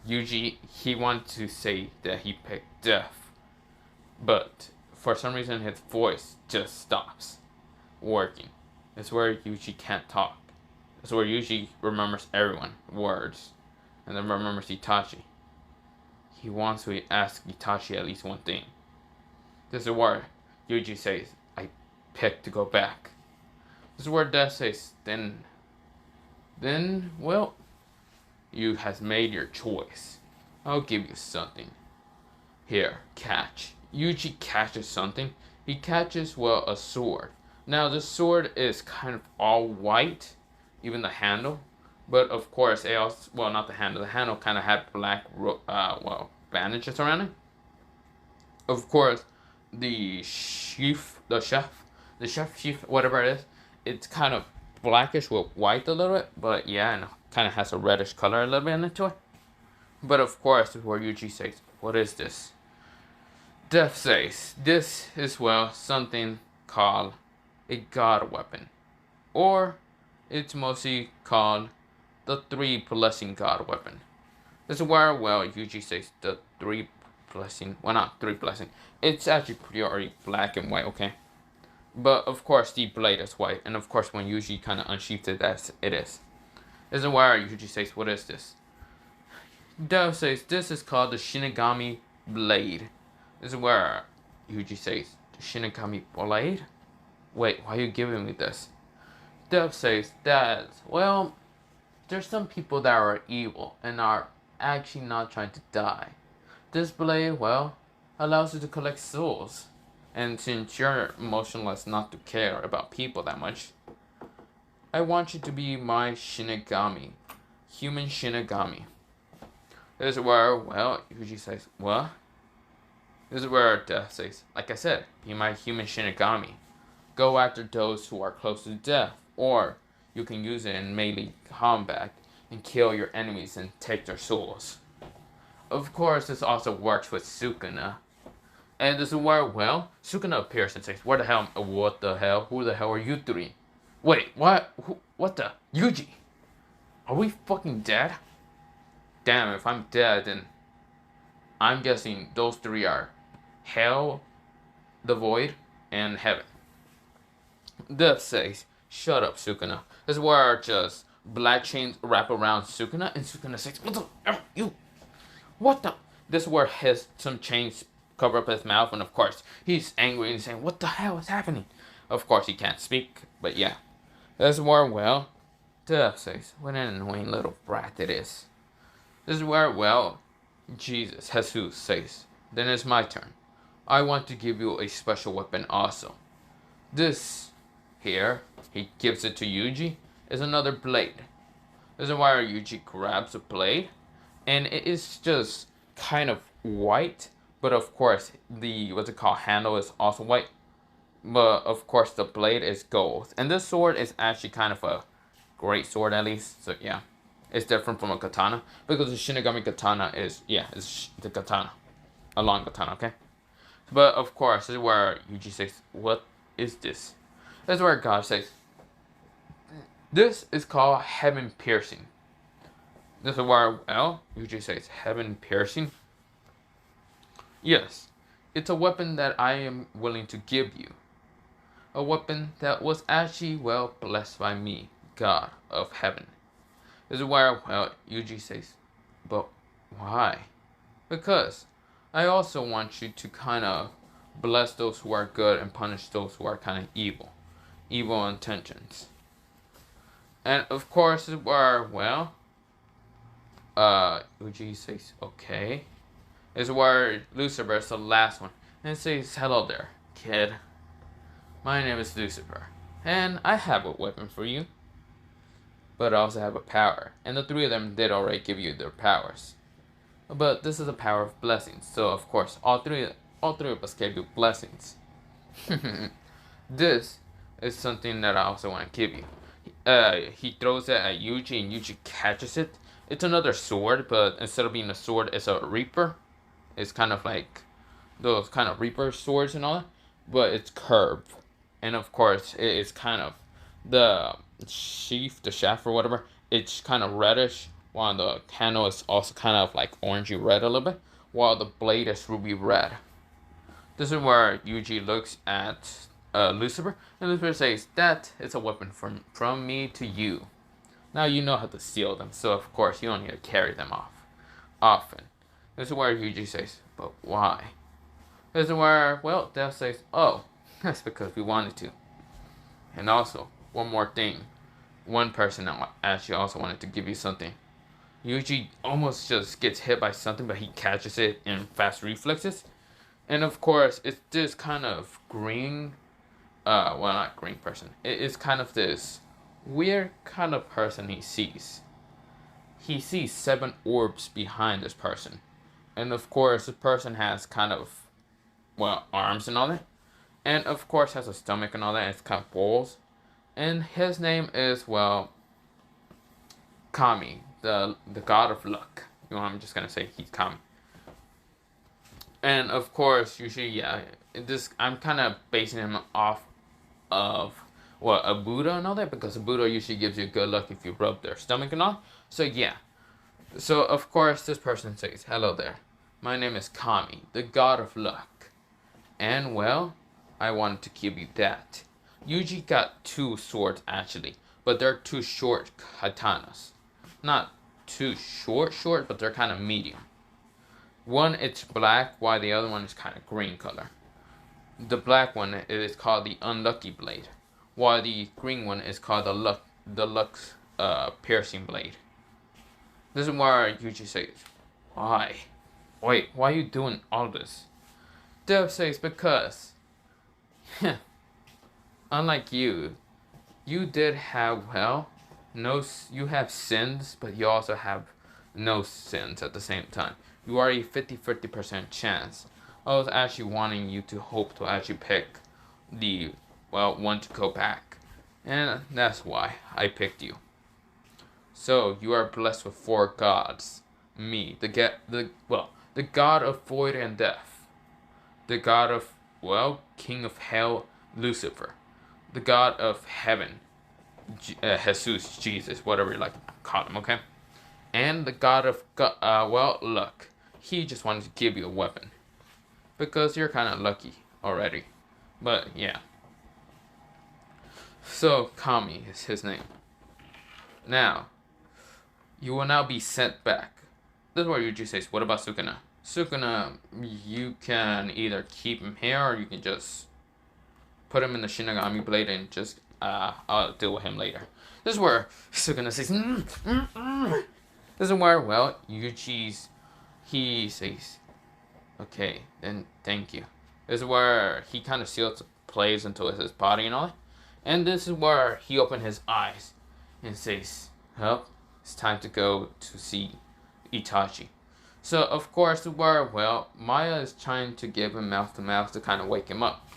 Yuji, he wanted to say that he picked death. But for some reason his voice just stops working. It's where Yuji can't talk. It's where Yuji remembers everyone, words, and then remembers Itachi. He wants to ask Itachi at least one thing. This is where Yuji says, I picked to go back. This is where Death says, then, well, you has made your choice. I'll give you something. Here, catch. Yuji catches something. He catches, well, a sword. Now, this sword is kind of all white, even the handle. But, of course, it also, well, not the handle. The handle kind of had black, bandages around it. Of course, the chef sheath, whatever it is, it's kind of blackish with white a little bit, but yeah, and kind of has a reddish color a little bit into it. But of course, where Yuji says, "What is this?" Death says, "This is well something called a god weapon, or it's mostly called the three blessing god weapon." This is where Yuji says the three blessing. Well, not three blessing. It's actually pretty black and white, okay? But of course, the blade is white, and of course, when Yuji kind of unsheathes it, as it is. This is where Yuji says, "What is this?" Dev says, "This is called the Shinigami Blade." This is where Yuji says, "The Shinigami Blade? Wait, why are you giving me this?" Dev says that, well, there's some people that are evil and are actually not trying to die. This blade, well, allows you to collect souls. And since you're emotionless not to care about people that much, I want you to be my Shinigami. Human Shinigami. This is where, well, Yuji says, "What?" This is where Death says, "Like I said, be my human Shinigami. Go after those who are close to death, or you can use it in melee combat and kill your enemies and take their souls." Of course, this also works with Sukuna. And this is where, well, Sukuna appears and says, "What the hell? What the hell? Who the hell are you three? Wait, what? What the? Yuji? Are we fucking dead? Damn, if I'm dead, then I'm guessing those three are Hell, the Void, and Heaven." Death says, "Shut up, Sukuna." This is where just black chains wrap around Sukuna, and Sukuna says, "What the? You? What the?" This is where some chains cover up his mouth, and of course, he's angry and saying, "What the hell is happening?" Of course, he can't speak, but yeah. This is where, well, Death says, "What an annoying little brat it is." This is where, well, Jesus says, "Then it's my turn. I want to give you a special weapon also. This here," he gives it to Yuji, "is another blade." This is where Yuji grabs a blade, and it is just kind of white, but of course, what's it called, handle is also white. But of course, the blade is gold. And this sword is actually kind of a great sword, at least. So yeah, it's different from a katana, because the Shinigami katana is, yeah, it's the katana, a long katana, okay? But of course, this is where Yuji says, "What is this?" This is where God says, "This is called heaven piercing." This is where, well, Yuji says, "Heaven piercing?" "Yes, it's a weapon that I am willing to give you. A weapon that was actually, well, blessed by me, God of heaven." This is where, well, Yuji says, "But why?" "Because I also want you to kind of bless those who are good and punish those who are kind of evil. Evil intentions." And of course, this is where, well, Yuji says, "Okay." This is where Lucifer is the last one. And it says, "Hello there, kid. My name is Lucifer, and I have a weapon for you. But I also have a power, and the three of them did already give you their powers. But this is a power of blessings, so of course all three of us gave you blessings. This is something that I also want to give you." He throws it at Yuji, and Yuji catches it. It's another sword, but instead of being a sword, it's a reaper. It's kind of like those kind of reaper swords and all that, but it's curved. And of course, it's kind of the sheath, the shaft or whatever. It's kind of reddish, while the handle is also kind of like orangey red a little bit, while the blade is ruby red. This is where Yuji looks at Lucifer, and Lucifer says, "That is a weapon from me to you. Now you know how to steal them, so of course you don't need to carry them often." This is where Yuji says, "But why?" This is where, well, Death says, "Oh, that's because we wanted to. And also, one more thing. One person actually also wanted to give you something." Yuji almost just gets hit by something, but he catches it in fast reflexes. And of course, it's this kind of green, well, not green person. It's kind of this weird kind of person he sees. He sees 7 orbs behind this person. And of course, the person has kind of, well, arms and all that. And of course has a stomach and all that, and it's kind of balls. And his name is, well, Kami, the god of luck. You know, I'm just gonna say he's Kami. And of course, usually, yeah, this I'm kind of basing him off of well, a Buddha and all that, because a Buddha usually gives you good luck if you rub their stomach and all. So yeah. So of course, this person says, "Hello there. My name is Kami, the god of luck. And well, I wanted to give you that." Yuji got two swords actually, but they're two short katanas. Not too short, but they're kind of medium. One it's black, while the other one is kind of green color. The black one is called the unlucky blade, while the green one is called the luck piercing blade. This is where Yuji says, "Why? Wait, why are you doing all this?" Dev says, "Because, unlike you, you did have, well, no, you have sins, but you also have no sins at the same time. You are a 50% chance. I was actually wanting you to hope to actually pick the, well, one to go back. And that's why I picked you. So, you are blessed with four gods. Me, the god of void and death. The god of, well, king of hell, Lucifer. The god of heaven, Jesus, Jesus, whatever you like to call him, okay? And the god of, well, luck. He just wanted to give you a weapon. Because you're kind of lucky already. But, yeah. So, Kami is his name. Now, you will now be sent back. This is where Yuji says, "What about Sukuna?" Sukuna, you can either keep him here, or you can just put him in the Shinigami blade and just, I'll deal with him later. This is where Sukuna says, This is where, well, he says, "Okay, then thank you." This is where he kind of seals plays into his body and all that. And this is where he opened his eyes and says, "Well, it's time to go to see Itachi." So, of course, where, well, Maya is trying to give him mouth to mouth to kind of wake him up.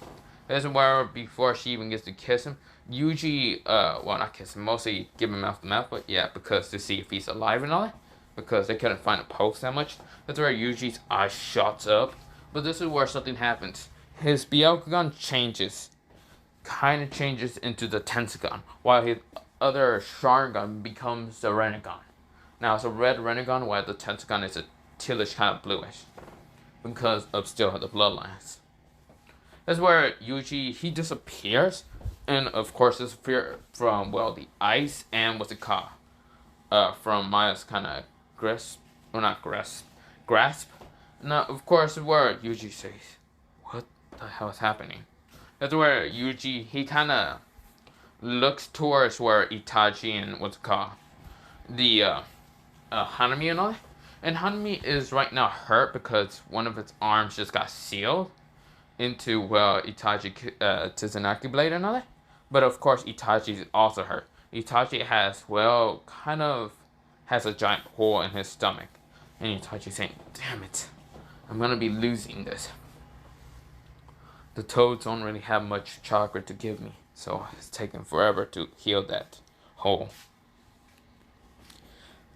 This is where, before she even gets to kiss him, Yuji, well, not kiss him, mostly give him mouth to mouth, but yeah, because to see if he's alive and all that, because they couldn't find a pulse that much. That's where Yuji's eye shots up, but this is where something happens. His Byakugan changes, kind of changes into the Tensagon, while his other Sharingan becomes the Renegon. Now, it's a red Renegon, while the Tensagon is a tealish kind of bluish, because of still the bloodlines. That's where Yuji, he disappears, and of course disappear from, well, the ice and what's it called? From Maya's kind of grasp. Now, of course, where Yuji says, "What the hell is happening?" That's where Yuji, he kind of looks towards where Itachi and what's it called? The, Hanami and all that. And Hanami is right now hurt because one of its arms just got sealed into, well, Itachi, Tizanaki blade and all that. But of course, Itachi is also hurt. Itachi has, well, kind of has a giant hole in his stomach. And Itachi's saying, "Damn it, I'm gonna be losing this. The toads don't really have much chakra to give me, so it's taking forever to heal that hole."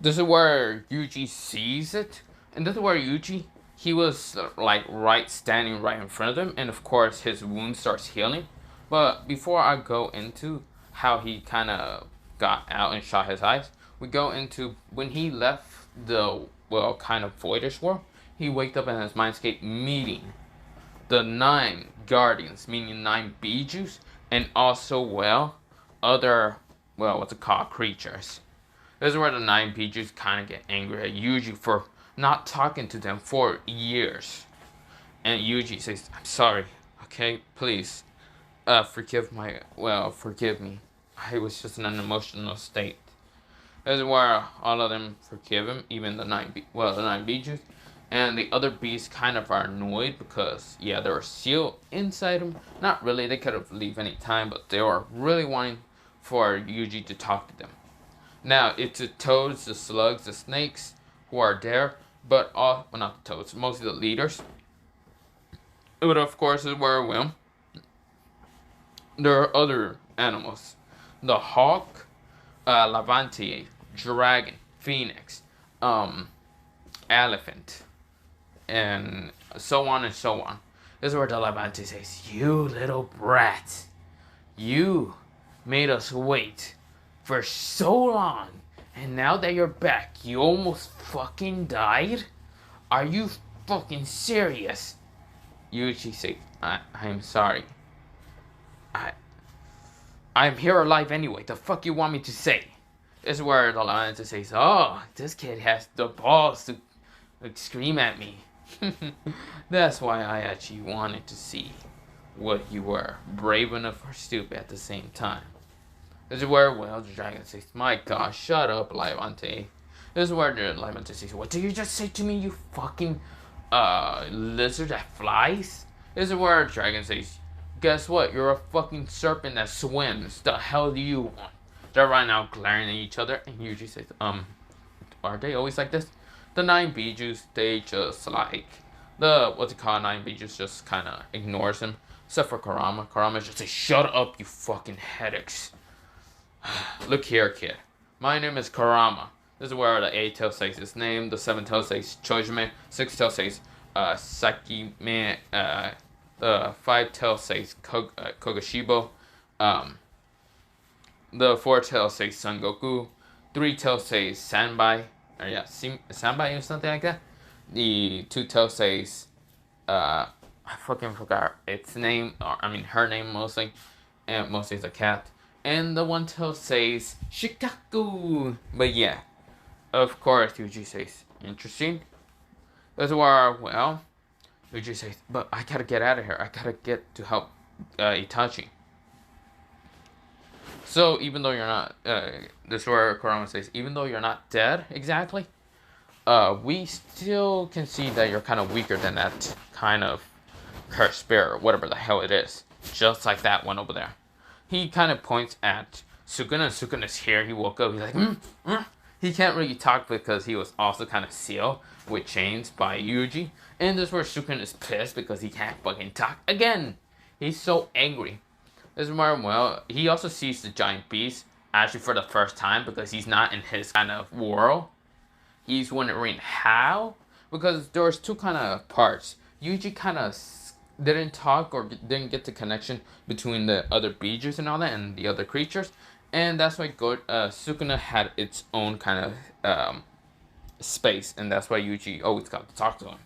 This is where Yuji sees it, and this is where Yuji, he was like standing right in front of him, and of course his wound starts healing. But before I go into how he kind of got out and shot his eyes, we go into when he left the, well, kind of voidish world. He waked up in his mindscape meeting the 9 guardians, meaning 9 bijus, and also, well, other, well, what's it called, creatures. This is where the 9 bijus kind of get angry at Yuji for not talking to them for years. And Yuji says, "I'm sorry, okay, please, forgive me. I was just in an emotional state." This is where all of them forgive him, even the 9 bijus. And the other beasts kind of are annoyed because, yeah, they were sealed inside him. Not really, they could have leave any time, but they were really wanting for Yuji to talk to them. Now, it's the toads, the slugs, the snakes who are there, but not the toads, mostly the leaders. But of course, is where, well, there are other animals. The hawk, Levante, dragon, phoenix, um, elephant, and so on and so on. This is where the Levante says, "You little brat, you made us wait for so long, and now that you're back, you almost fucking died? Are you fucking serious?" Yuji says, I'm sorry. I I'm here alive anyway. The fuck you want me to say?" This is where the Levante says, "Oh, this kid has the balls to scream at me." That's why I actually wanted to see what you were, brave enough or stupid at the same time. This is where, well, the dragon says, "My gosh, shut up, Levante." This is where the Levante says, "What did you just say to me, you fucking lizard that flies?" This is where the dragon says, "Guess what? You're a fucking serpent that swims. The hell do you want?" They're right now glaring at each other, and Yuji says, "Are they always like this?" The nine Bijus, they just like what's it called? Nine Bijus just kind of ignores him, except for Kurama. Kurama just says, "Shut up, you fucking headaches." "Look here, kid. My name is Kurama." This is where the 8 tail says his name, the 7 tail says Chojime, 6 tail says Sakime, the 5 tail says Kogashibo, the 4 tail says Son Goku, 3 tail says Sanbai, or yeah, Sanbai or something like that. The 2 tail says, I fucking forgot its name, or I mean her name mostly, and mostly it's a cat. And the 1 tail says Shikaku. But yeah, of course, Yuji says, "Interesting." That's where, well, Yuji says, "But I gotta get out of here. I gotta get to help Itachi." So even though you're not, this is where Kurama says, "Even though you're not dead exactly, we still can see that you're kind of weaker than that kind of cursed spirit, whatever the hell it is. Just like that one over there." He kind of points at Sukuna, and Sukuna's here. He woke up. He's like, He can't really talk because he was also kind of sealed with chains by Yuji. And this is where Sukuna is pissed because he can't fucking talk again. He's so angry. This is where, well, he also sees the giant beast actually for the first time because he's not in his kind of world. He's wondering how, because there was 2 kind of parts. Yuji kind of didn't talk or didn't get the connection between the other Bijus and all that and the other creatures. And that's why Sukuna had its own kind of space, and that's why Yuji always got to talk to him.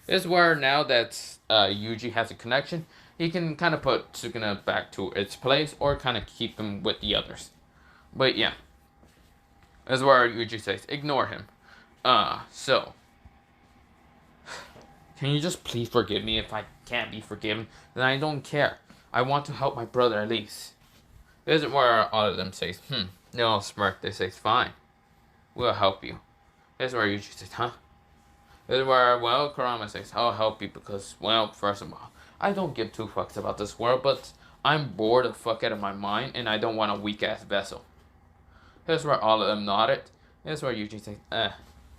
This is where now that Yuji has a connection, he can kind of put Sukuna back to its place or kind of keep him with the others. But yeah, this is where Yuji says, "Ignore him." So, can you just please forgive me? If I can't be forgiven, then I don't care. I want to help my brother at least. This is where all of them says, They all smirk. They say, "Fine. We'll help you." This is where Yuji says, "Huh?" This is where, well, Kurama says, "I'll help you because, well, first of all, I don't give 2 fucks about this world, but I'm bored the fuck out of my mind, and I don't want a weak-ass vessel." This is where all of them nodded. This is where Yuji says,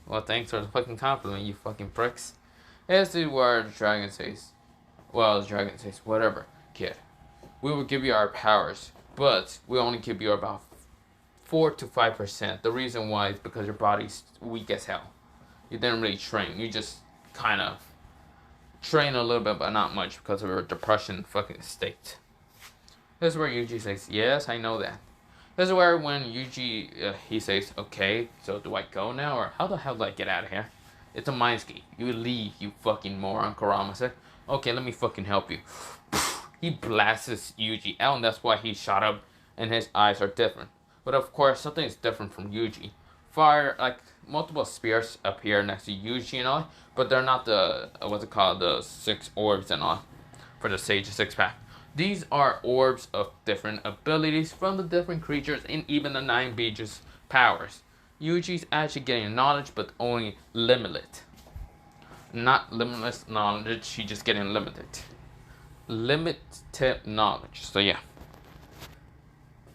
well, thanks for the fucking compliment, you fucking pricks." This is where the dragon says, "Whatever, kid. We will give you our powers, but we only give you about 4 to 5%. The reason why is because your body's weak as hell. You didn't really train. You just kind of train a little bit, but not much because of your depression fucking state." This is where Yuji says, "Yes, I know that." This is where when Yuji, he says, "Okay, so do I go now, or how the hell do I get out of here? It's a mind skate. You leave, you fucking moron," Kurama said. "Okay, let me fucking help you." He blasts Yuji out, and that's why he shot up, and his eyes are different. But of course, something is different from Yuji. Fire, like, multiple spears appear next to Yuji and all, but they're not the, the 6 orbs and all, for the Sage 6-pack. These are orbs of different abilities from the different creatures and even the 9 Bijus powers. Yuji's actually getting knowledge, but only limited. Not limitless knowledge, he's just getting limited. Limited knowledge, so yeah.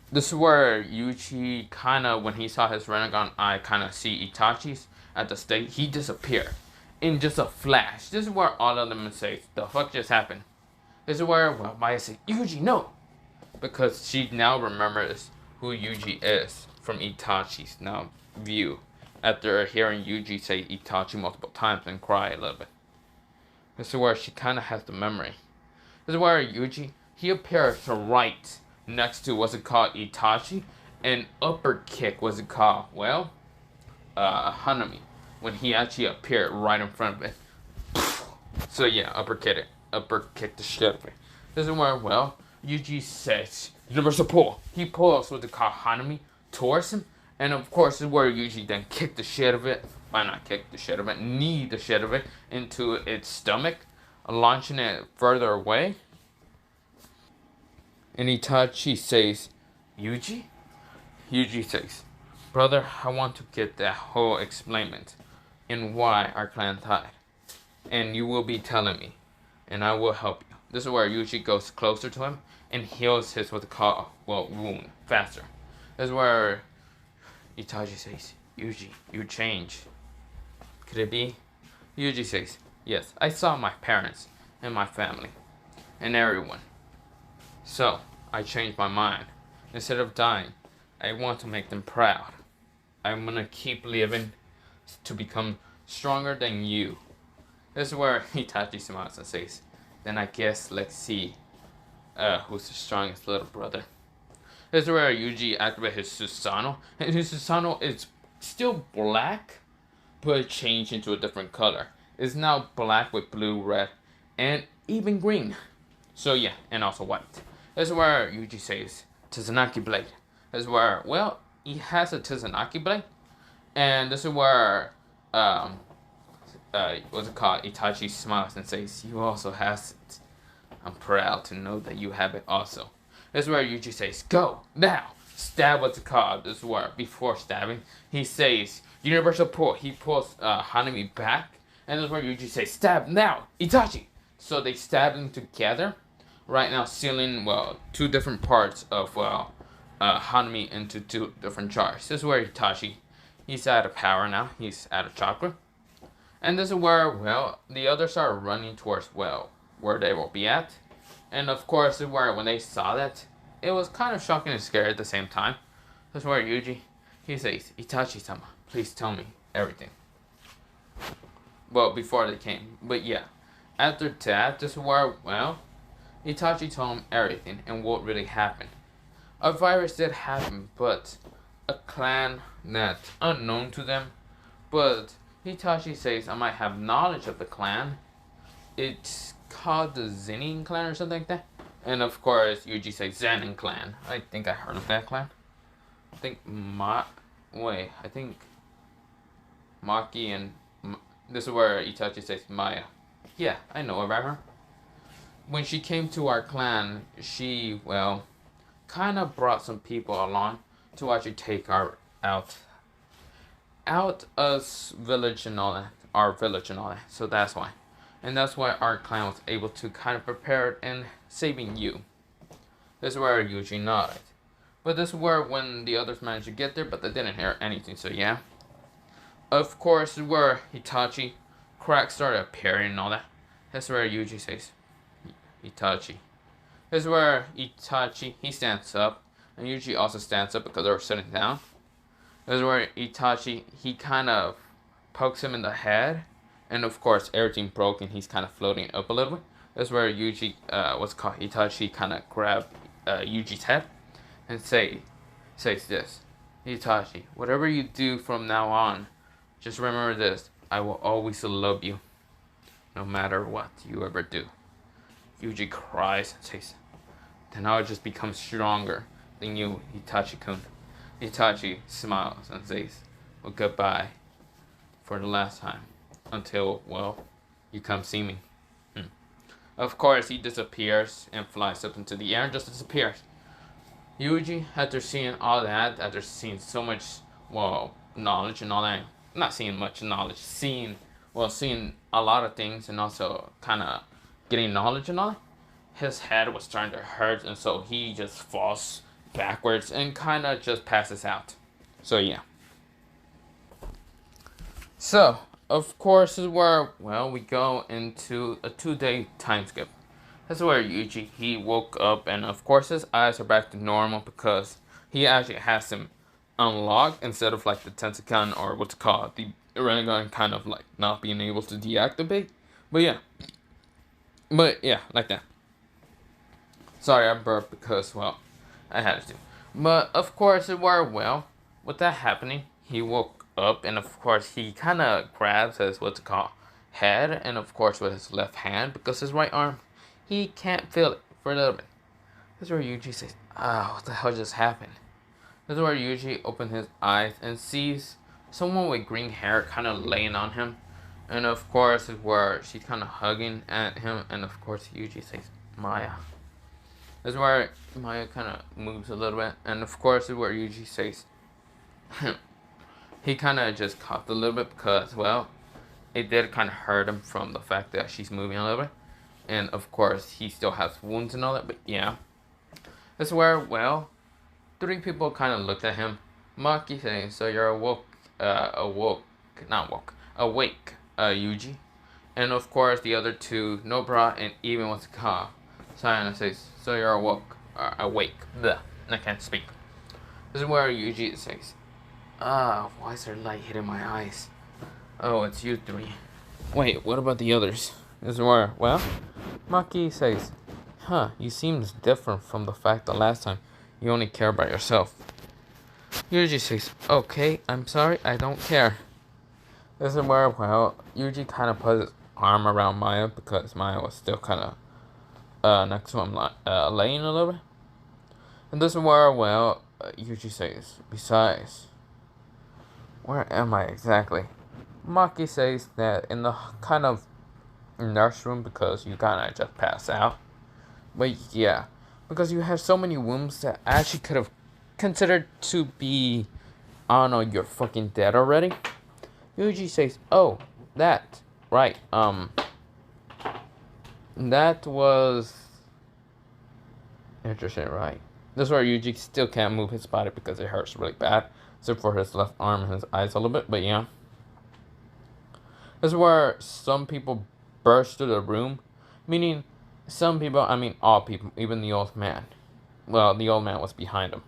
This is where Yuji kind of, when he saw his Renegon eye kind of see Itachi's at the state, he disappeared. in just a flash. This is where all of them say, the fuck just happened? This is where, well, Maya says, Yuji, no! Because she now remembers who Yuji is from Itachi's now view. After hearing Yuji say Itachi multiple times and cry a little bit. This is where she kind of has the memory. This is where Yuji, he appears right next to, what's it called, Itachi. And upper kick, what's it called? Well, Hanami. When he actually appeared right in front of it. So yeah, upper kick the shit out of it. This is where, well, Yuji says, universal pull. He pulls with the called Hanami towards him. And of course, this is where Yuji then kicked the shit of it. Why not kick the shit of it? Knee the shit of it into its stomach. Launching it further away. And Itachi says, Yuji? Yuji says, brother, I want to get that whole explainment in why our clan died. And you will be telling me. And I will help you. This is where Yuji goes closer to him and heals his what's called, well, wound faster. This is where Itachi says, Yuji, you changed. Could it be? Yuji says, yes, I saw my parents and my family and everyone. So, I changed my mind. Instead of dying, I want to make them proud. I'm gonna keep living to become stronger than you. This is where Itachi smiles and says, then I guess let's see who's the strongest little brother. This is where Yuji activates his Susanoo. And his Susanoo is still black, but it changed into a different color. It's now black with blue, red, and even green. So yeah, and also white. This is where Yuji says, Tizanaki blade. This is where, well, he has a Tizanaki blade. And this is where, what's it called? Itachi smiles and says, you also have it. I'm proud to know that you have it also. This is where Yuji says, go, now. Stab what's it called. This is where, before stabbing, he says, universal pull. He pulls Hanami back. And this is where Yuji says, stab now, Itachi. So they stab them together. Right now, sealing, well, two different parts of, well, Hanami into two different jars. This is where Itachi, he's out of power now. He's out of chakra. And this is where, well, the others are running towards, well, where they will be at. And of course, this is where when they saw that, it was kind of shocking and scary at the same time. This is where Yuji, he says, Itachi-sama, please tell me everything. Well, before they came. But yeah, after that, this is where, well, Itachi told him everything and what really happened. A virus did happen, but a clan that's unknown to them. But Itachi says I might have knowledge of the clan. It's called the Zenin clan or something like that. And of course, Yuji says Zenin clan. I think I heard of that clan. I think Maki and this is where Itachi says Maya. Yeah, I know about her. When she came to our clan, she, well, kind of brought some people along to actually take our out us village and all that, our village and all that. So that's why. And that's why our clan was able to kind of prepare it and saving you. This is where Yuji nodded. But this is where when the others managed to get there, but they didn't hear anything, so yeah. Of course, this is where Itachi, cracks started appearing and all that. That's where Yuji says, Itachi. This is where Itachi, he stands up. And Yuji also stands up because they were sitting down. This is where Itachi, he kind of pokes him in the head. And of course, everything broke and he's kind of floating up a little bit. This is where Yuji, Itachi kind of grabbed Yuji's head. And says this, Itachi, whatever you do from now on, just remember this, I will always love you. No matter what you ever do. Yuji cries and says, then I'll just become stronger than you, Itachi-kun. Itachi smiles and says, well, goodbye for the last time. Until, well, you come see me. Of course, he disappears and flies up into the air and just disappears. Yuji, after seeing all that, after seeing so much, well, knowledge and all that, not seeing much knowledge, seeing a lot of things and also kind of getting knowledge and all that, his head was starting to hurt, and so he just falls backwards and kind of just passes out. So yeah. So of course, is where, well, we go into a 2-day time skip. That's where Yuji, he woke up, and of course his eyes are back to normal because he actually has him unlocked instead of like the Tensakan or what's it called, the Renegon kind of like not being able to deactivate. But yeah, like that. Sorry, I burped because, well, I had to. But of course, it were, well, with that happening, he woke up, and of course, he kind of grabs his, what's it called, head, and of course, with his left hand, because his right arm, he can't feel it for a little bit. This is where Yuji says, what the hell just happened? This is where Yuji opens his eyes and sees someone with green hair kind of laying on him. And of course, is where she's kind of hugging at him, and of course, Yuji says, Maya. This is where Maya kind of moves a little bit, and of course, this is where Yuji says, he kind of just coughed a little bit because, well, it did kind of hurt him from the fact that she's moving a little bit. And of course, he still has wounds and all that, but yeah. This is where, well, 3 people kind of looked at him. Maki saying, so you're awake, Yuji. And of course, the other 2, Nobara and even what's it called, Sayana says, so you're awake. Bleh, I can't speak. This is where Yuji says, why is there light hitting my eyes? Oh, it's you 3. Wait, what about the others? This is where, well, Maki says, you seem different from the fact that last time you only care about yourself. Yuji says, okay, I'm sorry, I don't care. This is where, well, Yuji kind of put his arm around Maya because Maya was still kind of next to him, laying a little bit. And this is where, well, Yuji says, besides, where am I exactly? Maki says that in the kind of nurse room because you kind of just pass out. But yeah, because you have so many wounds that I actually could have considered to be, I don't know, you're fucking dead already. Yuji says, oh, that, right, that was interesting, right? This is where Yuji still can't move his body because it hurts really bad, except for his left arm and his eyes a little bit, but yeah. This is where some people burst through the room, meaning some people, I mean all people, even the old man. Well, the old man was behind him.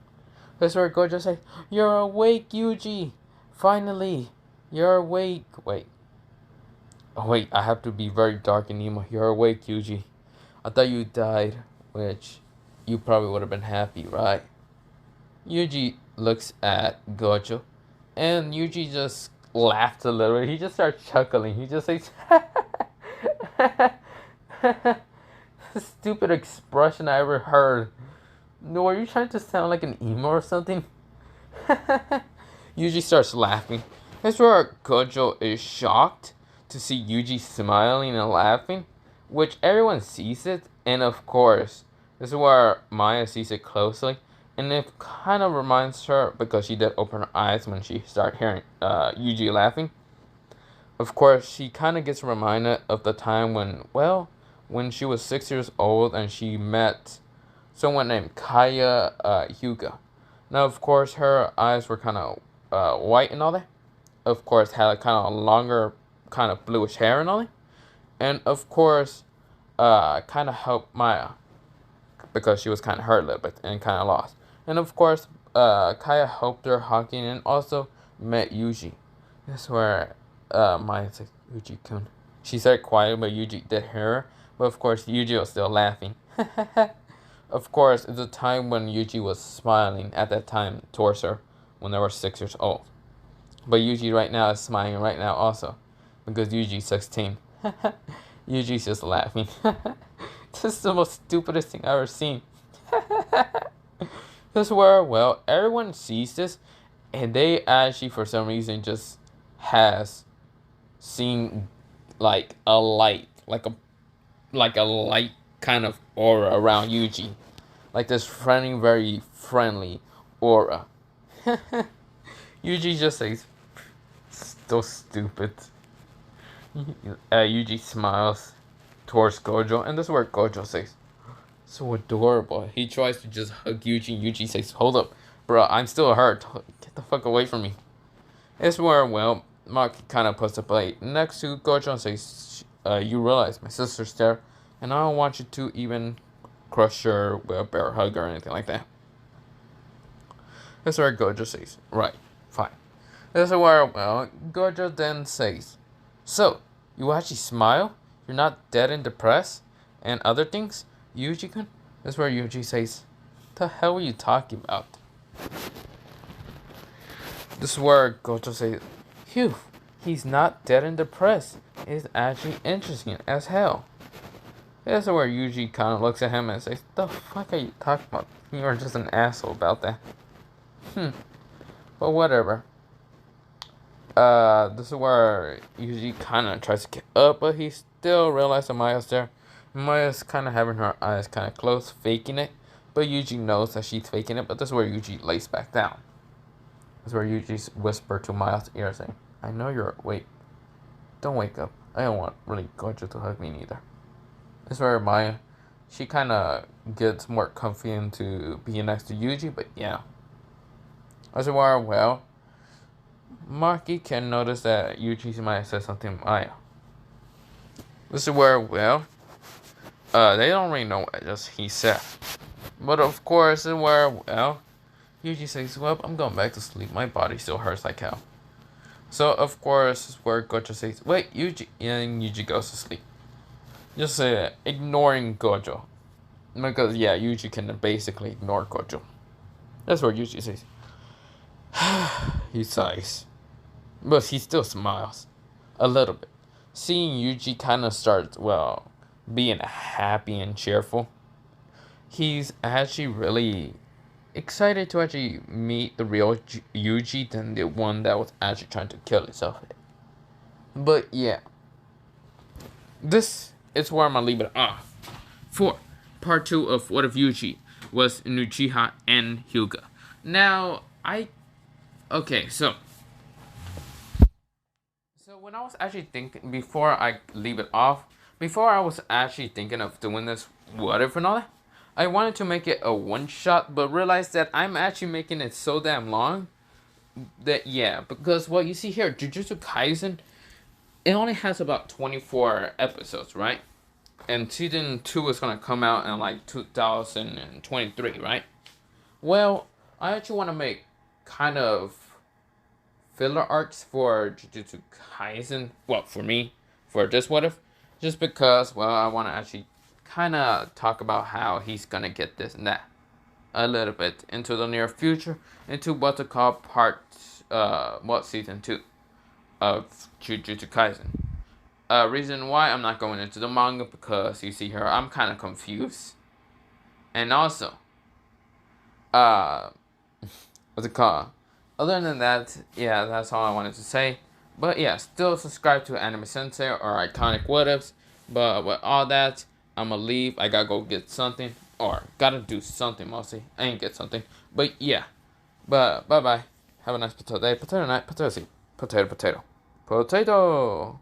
This is where Gojo says, you're awake, Yuji! Finally! You're awake! Wait. Oh wait, I have to be very dark and emo. You're awake, Yuji. I thought you died, which you probably would have been happy, right? Yuji looks at Gojo, and Yuji just laughed a little bit. He just starts chuckling. He just says, stupid expression I ever heard. No, are you trying to sound like an emo or something? Yuji starts laughing. That's where Gojo is shocked to see Yuji smiling and laughing, which everyone sees it, and of course, this is where Maya sees it closely, and it kind of reminds her, because she did open her eyes when she started hearing Yuji laughing. Of course, she kind of gets reminded of the time when, well, when she was 6 years old and she met someone named Kaya Hyuga. Now, of course, her eyes were kind of white and all that. Of course, had a kind of longer, kind of bluish hair and all that. And of course, kind of helped Maya because she was kind of hurt a little bit and kind of lost. And of course, Kaya helped her hockey and also met Yuji. That's where Maya said, Yuji-kun. She said quiet, but Yuji did hear her. But of course, Yuji was still laughing. Of course, it's a time when Yuji was smiling at that time towards her when they were 6 years old. But Yuji right now is smiling right now also because Yuji's 16. Yuji's just laughing. This is the most stupidest thing I've ever seen. This is where, well, everyone sees this and they actually for some reason just has seen like a light, like a light kind of aura around Yuji. Like this friendly, very friendly aura. Yuji just says, so stupid. Yuji smiles towards Gojo, and this is where Gojo says, so adorable. He tries to just hug Yuji. Yuji says, hold up, bro, I'm still hurt. Get the fuck away from me. It's where, well, Maki kind of puts the plate next to Gojo and says, you realize my sister's there, and I don't want you to even crush her with a bear hug or anything like that. That's where Gojo says, right, fine. This is where, well, Gojo then says, so, you actually smile? You're not dead and depressed? And other things? Yuji-kun? That's where Yuji says, the hell are you talking about? This is where Gojo says, phew, he's not dead and depressed. It's actually interesting as hell. This is where Yuji kind of looks at him and says, the fuck are you talking about? You're just an asshole about that. But whatever. This is where Yuji kind of tries to get up, but he still realizes Maya's there. Maya's kind of having her eyes kind of closed, faking it. But Yuji knows that she's faking it, but this is where Yuji lays back down. This is where Yuji whispers to Maya's ear saying, I know you're awake. Don't wake up. I don't want really Gojo to hug me neither. This is where Maya, she kind of gets more comfy into being next to Yuji, but yeah. This is where, well, Maki can notice that Yuji might have said something to Maya. This is where, well, they don't really know what just he said. But of course, this is where, well, Yuji says, well, I'm going back to sleep. My body still hurts like hell. So, of course, this is where Gojo says, wait, Yuji. And Yuji goes to sleep. Just ignoring Gojo. Because, yeah, Yuji can basically ignore Gojo. That's where Yuji says, he sighs. But he still smiles. A little bit. Seeing Yuji kind of starts, well, being happy and cheerful. He's actually really excited to actually meet the real Yuji than the one that was actually trying to kill himself. But yeah. This is where I'm going to leave it off. For part 2 of What If Yuji was Uchiha and Hyuga. Now, okay, so when I was actually thinking, before I leave it off, before I was actually thinking of doing this what if and all that, I wanted to make it a one-shot, but realized that I'm actually making it so damn long that, yeah, because what you see here, Jujutsu Kaisen, it only has about 24 episodes, right? And season 2 is going to come out in like 2023, right? Well, I actually want to make kind of filler arcs for Jujutsu Kaisen. Well, for me, for this what if, just because, well, I want to actually kind of talk about how he's going to get this and that a little bit into the near future, into what to call season 2 of Jujutsu Kaisen. Reason why I'm not going into the manga, because you see here, I'm kind of confused. And also, what's it called? Other than that, yeah, that's all I wanted to say. But yeah, still subscribe to Anime Sensei or Iconic What Ifs. But with all that, I'm gonna leave. I gotta go get something. Or gotta do something mostly. I ain't get something. But yeah. But bye bye. Have a nice potato day. Potato night. Potato seed. Potato. Potato.